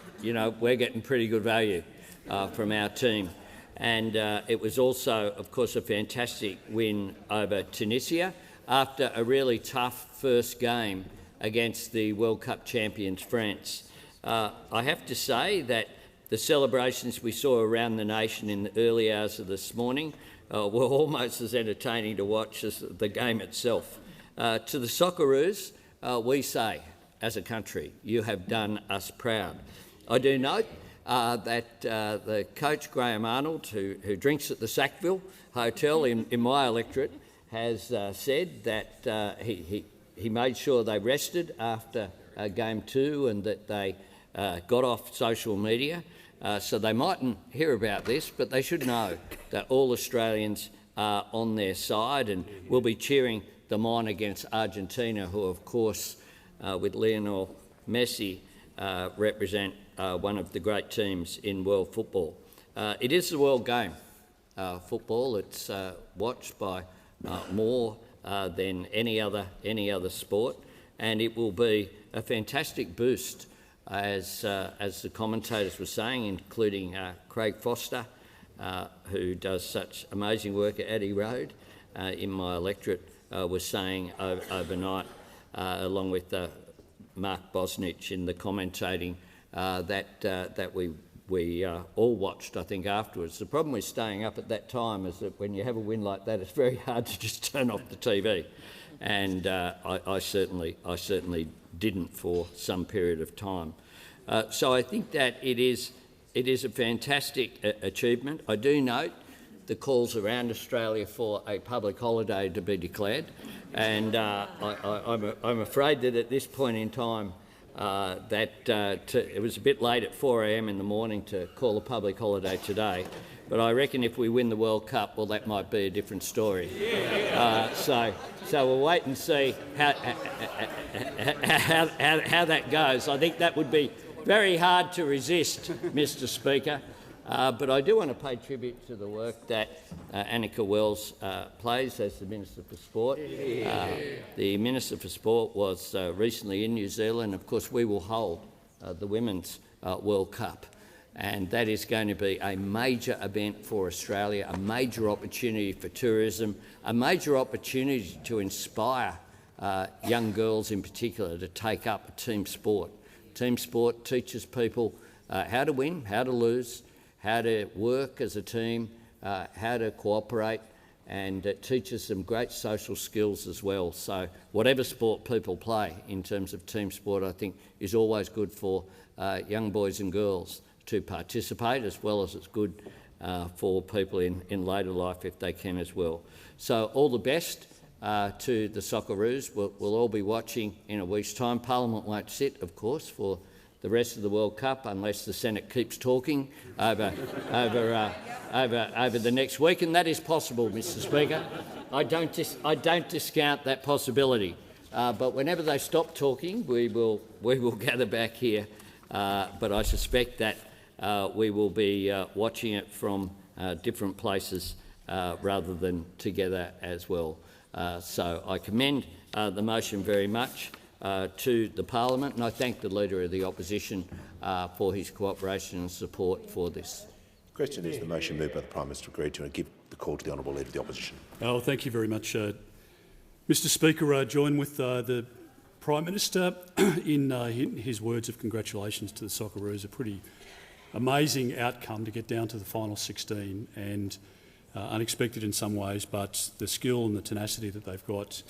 we're getting pretty good value from our team. And it was also, of course, a fantastic win over Tunisia after a really tough first game against the World Cup champions, France. I have to say that the celebrations we saw around the nation in the early hours of this morning were almost as entertaining to watch as the game itself. To the Socceroos, we say, as a country, you have done us proud. I do note that the coach, Graham Arnold, who drinks at the Sackville Hotel in my electorate, has said that he made sure they rested after Game 2 and that they got off social media. So they mightn't hear about this, but they should know that all Australians are on their side and will be cheering them on against Argentina, who, of course, with Lionel Messi, represent one of the great teams in world football. It is the world game, football. It's watched by more than any other sport, and it will be a fantastic boost, as the commentators were saying, including Craig Foster, who does such amazing work at Addie Road in my electorate, was saying overnight, along with Mark Bosnich in the commentating, that we all watched, I think, afterwards. The problem with staying up at that time is that when you have a win like that, it's very hard to just turn off the TV, and I certainly didn't for some period of time. So I think that it is a fantastic achievement. I do note the calls around Australia for a public holiday to be declared, and I'm afraid that at this point in time it was a bit late at 4 a.m. in the morning to call a public holiday today, but I reckon if we win the World Cup, well, that might be a different story. So we'll wait and see how that goes. I think that would be very hard to resist, Mr Speaker. But I do want to pay tribute to the work that Annika Wells plays as the Minister for Sport. The Minister for Sport was recently in New Zealand. Of course, we will hold the Women's World Cup, and that is going to be a major event for Australia, a major opportunity for tourism, a major opportunity to inspire young girls in particular to take up a team sport. Team sport teaches people how to win, how to lose, how to work as a team, how to cooperate, and it teaches them great social skills as well. So whatever sport people play in terms of team sport, I think is always good for young boys and girls to participate, as well as it's good for people in later life if they can as well. So all the best to the Socceroos. We'll all be watching in a week's time. Parliament won't sit, of course, for the rest of the World Cup unless the Senate keeps talking over the next week, and that is possible, Mr. Speaker. I don't discount that possibility. But whenever they stop talking, we will gather back here. But I suspect that we will be watching it from different places rather than together as well. So I commend the motion very much to the Parliament, and I thank the Leader of the Opposition for his cooperation and support for this. The question is the motion moved by the Prime Minister agreed to, and give the call to the Honourable Leader of the Opposition. Oh, thank you very much. Mr. Speaker, join with the Prime Minister in his words of congratulations to the Socceroos. A pretty amazing outcome to get down to the final 16, and unexpected in some ways, but the skill and the tenacity that they've got,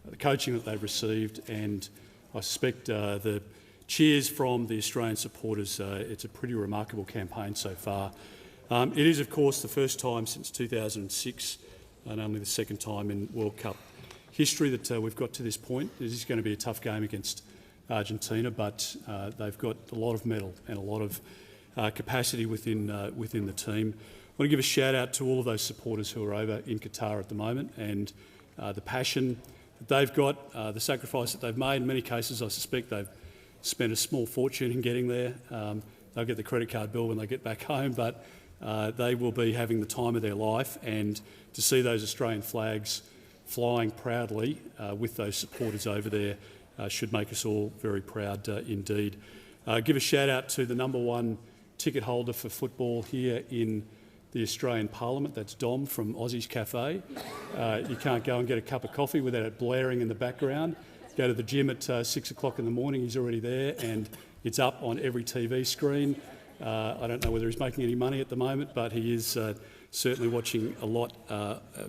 the coaching that they've received, and I suspect the cheers from the Australian supporters. It's a pretty remarkable campaign so far. It is, of course, the first time since 2006 and only the second time in World Cup history that we've got to this point. It is going to be a tough game against Argentina, but they've got a lot of mettle and a lot of capacity within the team. I want to give a shout out to all of those supporters who are over in Qatar at the moment, and the passion that they've got, the sacrifice that they've made. In many cases, I suspect they've spent a small fortune in getting there. They'll get the credit card bill when they get back home, but they will be having the time of their life, and to see those Australian flags flying proudly with those supporters over there should make us all very proud indeed. Give a shout out to the #1 ticket holder for football here in the Australian Parliament. That's Dom from Aussie's Cafe. You can't go and get a cup of coffee without it blaring in the background. Go to the gym at 6 o'clock in the morning, he's already there, and it's up on every TV screen. I don't know whether he's making any money at the moment, but he is certainly watching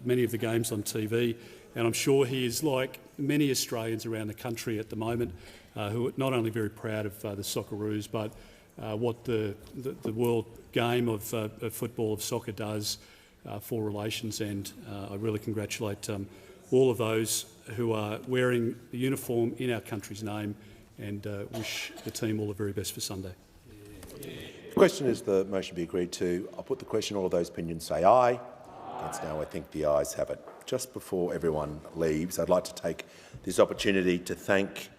many of the games on TV, and I'm sure he is like many Australians around the country at the moment who are not only very proud of the Socceroos, but what the world game of football, of soccer, does for relations, and I really congratulate all of those who are wearing the uniform in our country's name, and wish the team all the very best for Sunday. The question is the motion be agreed to. I'll put the question. All of those opinions say aye. Against no, I think the ayes have it. Just before everyone leaves, I'd like to take this opportunity to thank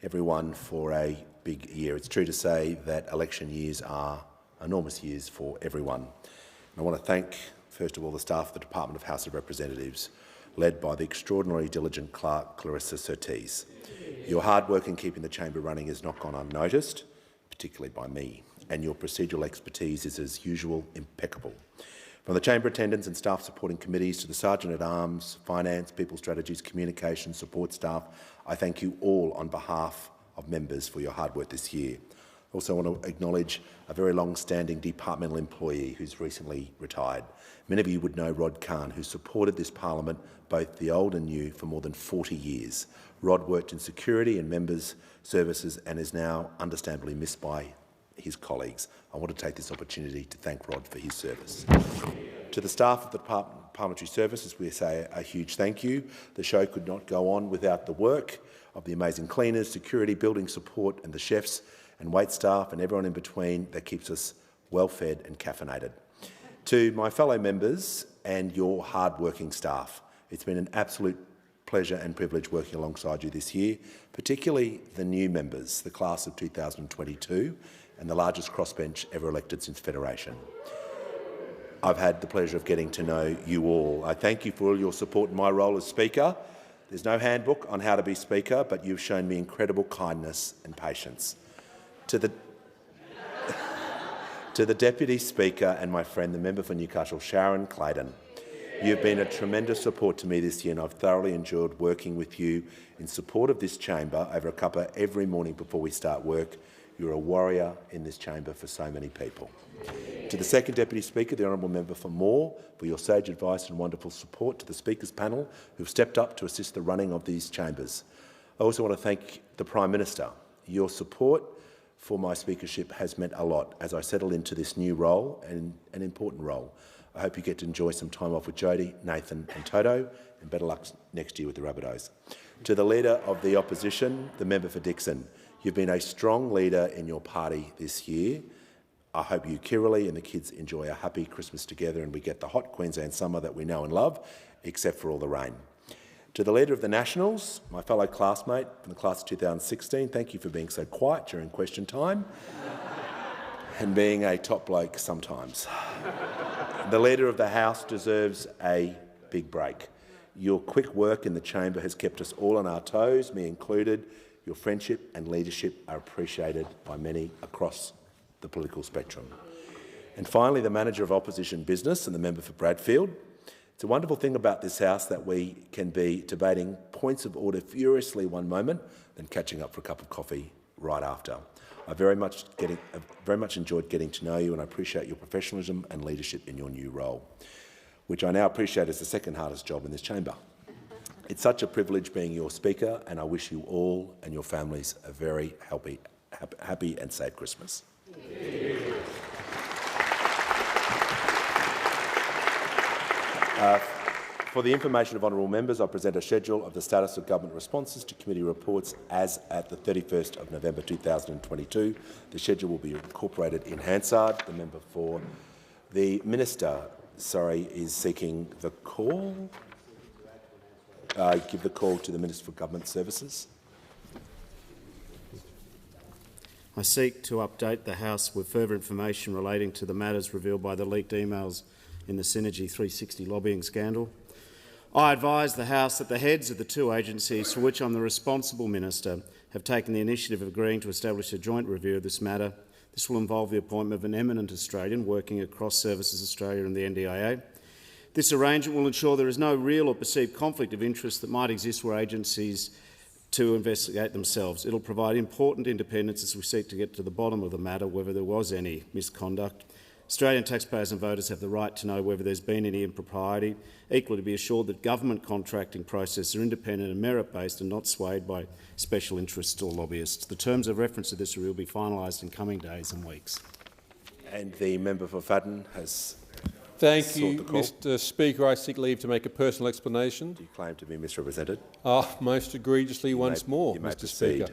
everyone for a big year. It's true to say that election years are enormous years for everyone. And I want to thank, first of all, the staff of the Department of House of Representatives, led by the extraordinarily diligent clerk Clarissa Surtees. Your hard work in keeping the chamber running has not gone unnoticed, particularly by me, and your procedural expertise is, as usual, impeccable. From the chamber attendants and staff supporting committees to the Sergeant-at-Arms, Finance, People Strategies, Communications, support staff, I thank you all on behalf of members for your hard work this year. I also want to acknowledge a very long-standing departmental employee who's recently retired. Many of you would know Rod Khan, who supported this parliament, both the old and new, for more than 40 years. Rod worked in security and members' services and is now understandably missed by his colleagues. I want to take this opportunity to thank Rod for his service. To the staff of the Parliamentary Services, we say a huge thank you. The show could not go on without the work of the amazing cleaners, security, building support and the chefs and wait staff and everyone in between that keeps us well fed and caffeinated. To my fellow members and your hard-working staff, it's been an absolute pleasure and privilege working alongside you this year, particularly the new members, the class of 2022 and the largest crossbench ever elected since Federation. I've had the pleasure of getting to know you all. I thank you for all your support in my role as Speaker. There's no handbook on how to be Speaker, but you've shown me incredible kindness and patience. To the Deputy Speaker and my friend, the member for Newcastle, Sharon Clayton, you've been a tremendous support to me this year, and I've thoroughly enjoyed working with you in support of this chamber over a cuppa every morning before we start work. You're a warrior in this chamber for so many people. To the second Deputy Speaker, the honourable member for Moore, for your sage advice and wonderful support. To the Speaker's panel, who have stepped up to assist the running of these chambers. I also want to thank the Prime Minister. Your support for my speakership has meant a lot as I settle into this new role, and an important role. I hope you get to enjoy some time off with Jodie, Nathan and Toto, and better luck next year with the Rabbitohs. To the Leader of the Opposition, the member for Dixon, you've been a strong leader in your party this year. I hope you, Kirralie, and the kids enjoy a happy Christmas together and we get the hot Queensland summer that we know and love, except for all the rain. To the Leader of the Nationals, my fellow classmate from the class of 2016, thank you for being so quiet during question time and being a top bloke sometimes. The Leader of the House deserves a big break. Your quick work in the chamber has kept us all on our toes, me included. Your friendship and leadership are appreciated by many across the political spectrum. And finally, the Manager of Opposition Business and the member for Bradfield. It's a wonderful thing about this House that we can be debating points of order furiously one moment, then catching up for a cup of coffee right after. I've very much enjoyed getting to know you, and I appreciate your professionalism and leadership in your new role, which I now appreciate as the second hardest job in this chamber. It's such a privilege being your Speaker, and I wish you all and your families a very happy and safe Christmas. For the information of honourable members, I present a schedule of the status of government responses to committee reports as at the 31st of November 2022. The schedule will be incorporated in Hansard. The member for the Minister, is seeking the call. Give the call to the Minister for Government Services. I seek to update the House with further information relating to the matters revealed by the leaked emails in the Synergy 360 lobbying scandal. I advise the House that the heads of the two agencies for which I'm the responsible minister have taken the initiative of agreeing to establish a joint review of this matter. This will involve the appointment of an eminent Australian working across Services Australia and the NDIA. This arrangement will ensure there is no real or perceived conflict of interest that might exist for agencies to investigate themselves. It will provide important independence as we seek to get to the bottom of the matter, whether there was any misconduct. Australian taxpayers and voters have the right to know whether there's been any impropriety. Equally, to be assured that government contracting processes are independent and merit-based and not swayed by special interests or lobbyists. The terms of reference to this review will be finalised in coming days and weeks. And the member for Fadden has Thank you, Mr Speaker. I seek leave to make a personal explanation. Do you claim to be misrepresented? Most egregiously once more, Mr Speaker.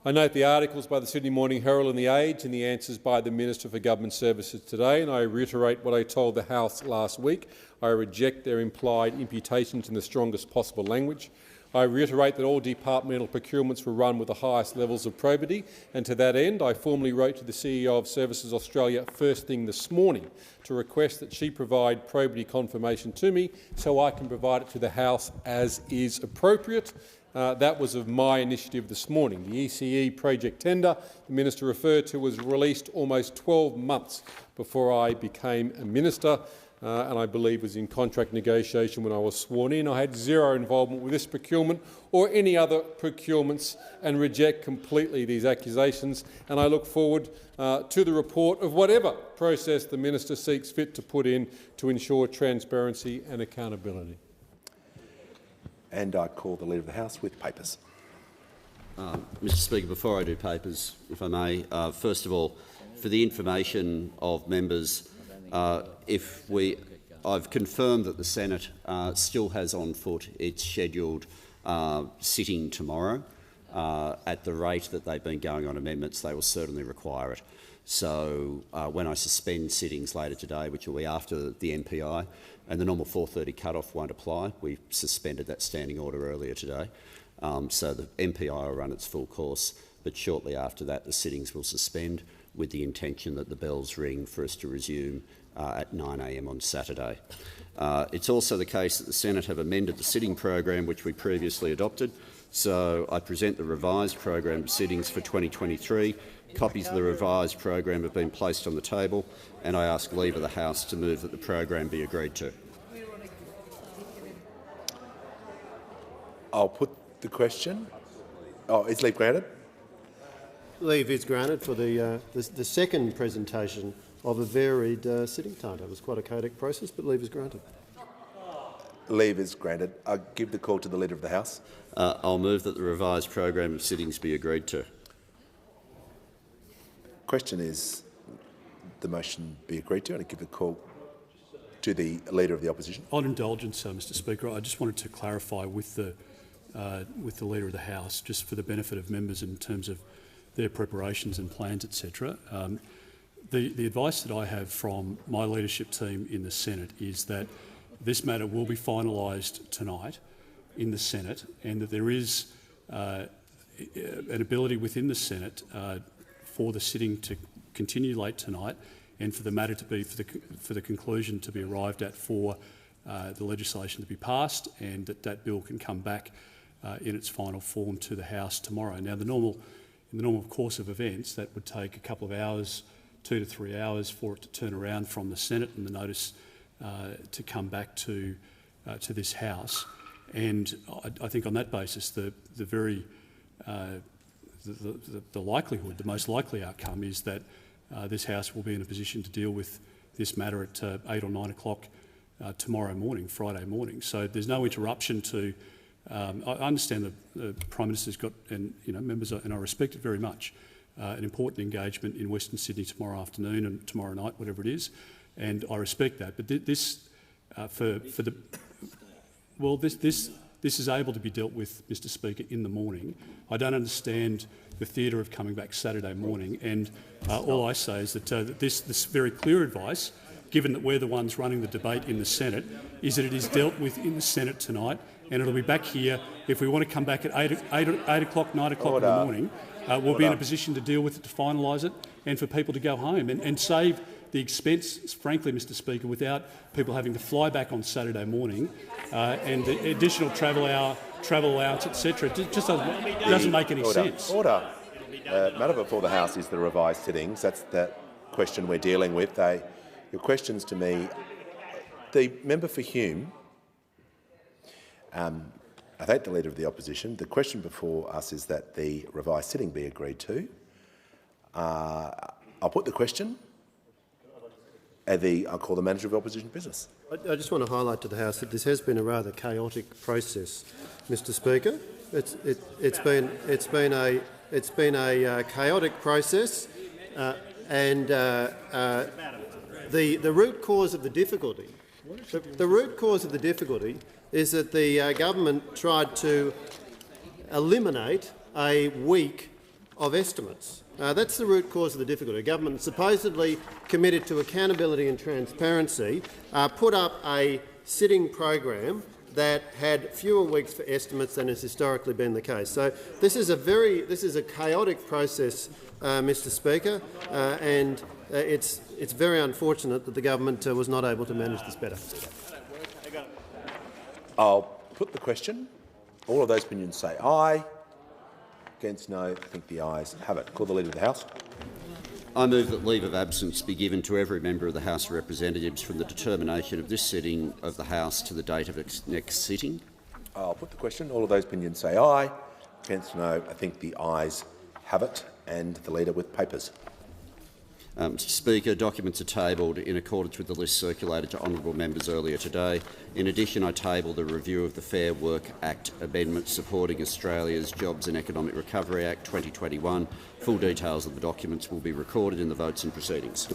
I note the articles by the Sydney Morning Herald and The Age and the answers by the Minister for Government Services today, and I reiterate what I told the House last week. I reject their implied imputations in the strongest possible language. I reiterate that all departmental procurements were run with the highest levels of probity, and to that end I formally wrote to the CEO of Services Australia first thing this morning to request that she provide probity confirmation to me so I can provide it to the House as is appropriate. That was of my initiative this morning. The ECE project tender the minister referred to was released almost 12 months before I became a minister, and I believe was in contract negotiation when I was sworn in. I had zero involvement with this procurement or any other procurements and reject completely these accusations, and I look forward to the report of whatever process the minister seeks fit to put in to ensure transparency and accountability. And I call the Leader of the House with papers. Mr Speaker, before I do papers, if I may, first of all, for the information of members, I've confirmed that the Senate still has on foot its scheduled sitting tomorrow. At the rate that they've been going on amendments, they will certainly require it. So when I suspend sittings later today, which will be after the NPI, and the normal 4:30 cut-off won't apply, we suspended that standing order earlier today. So the NPI will run its full course, but shortly after that the sittings will suspend with the intention that the bells ring for us to resume at 9 a.m. on Saturday. It's also the case that the Senate have amended the sitting program which we previously adopted, so I present the revised program of sittings for 2023. Copies of the revised program have been placed on the table, and I ask leave of the House to move that the program be agreed to. I'll put the question. Is leave granted? Leave is granted for the second presentation of a varied sitting timetable. It was quite a chaotic process, but leave is granted. Leave is granted. I give the call to the Leader of the House. I'll move that the revised program of sittings be agreed to. Question is the motion be agreed to, and I give the call to the Leader of the Opposition. On indulgence, Mr Speaker, I just wanted to clarify with the Leader of the House, just for the benefit of members in terms of their preparations and plans, etc. The advice that I have from my leadership team in the Senate is that this matter will be finalised tonight in the Senate, and that there is an ability within the Senate for the sitting to continue late tonight, and for the matter to be for the conclusion to be arrived at for the legislation to be passed, and that bill can come back in its final form to the House tomorrow. Now, in the normal course of events, that would take a couple of hours, 2 to 3 hours, for it to turn around from the Senate and the notice to come back to this House. And I think on that basis, the likelihood, the most likely outcome is that this House will be in a position to deal with this matter at 8 or 9 o'clock tomorrow morning, Friday morning. So there's no interruption to. I understand the Prime Minister's got, and members, and I respect it very much, an important engagement in Western Sydney tomorrow afternoon and tomorrow night, whatever it is, and I respect that. But this is able to be dealt with, Mr Speaker, in the morning. I don't understand the theatre of coming back Saturday morning, and all I say is that this very clear advice, given that we're the ones running the debate in the Senate, is that it is dealt with in the Senate tonight, and it'll be back here. If we want to come back at 8 o'clock, 9 o'clock in the morning, we'll be in a position to deal with it, to finalise it, and for people to go home and save the expense, frankly, Mr Speaker, without people having to fly back on Saturday morning and the additional travel allowance, etc. It just doesn't make any sense. Order. Matter before the House is the revised sittings. That's the question we're dealing with. Your questions to me, the member for Hume. I thank the Leader of the Opposition. The question before us is that the revised sitting be agreed to. I'll put the question. I'll call the Manager of Opposition Business. I just want to highlight to the House that this has been a rather chaotic process, Mr Speaker. It's been a chaotic process, and the root cause of the difficulty. The root cause of the difficulty is that the government tried to eliminate a week of estimates. That's the root cause of the difficulty. The government, supposedly committed to accountability and transparency, put up a sitting program that had fewer weeks for estimates than has historically been the case. So this is a chaotic process, Mr Speaker, and it's very unfortunate that the government was not able to manage this better. I'll put the question. All of those opinions say aye. Against no. I think the ayes have it. Call the Leader of the House. I move that leave of absence be given to every member of the House of Representatives from the determination of this sitting of the House to the date of its next sitting. I'll put the question. All of those opinions say aye. Against no. I think the ayes have it. And the Leader with papers. Mr Speaker, documents are tabled in accordance with the list circulated to honourable members earlier today. In addition, I table the review of the Fair Work Act amendment supporting Australia's Jobs and Economic Recovery Act 2021. Full details of the documents will be recorded in the votes and proceedings.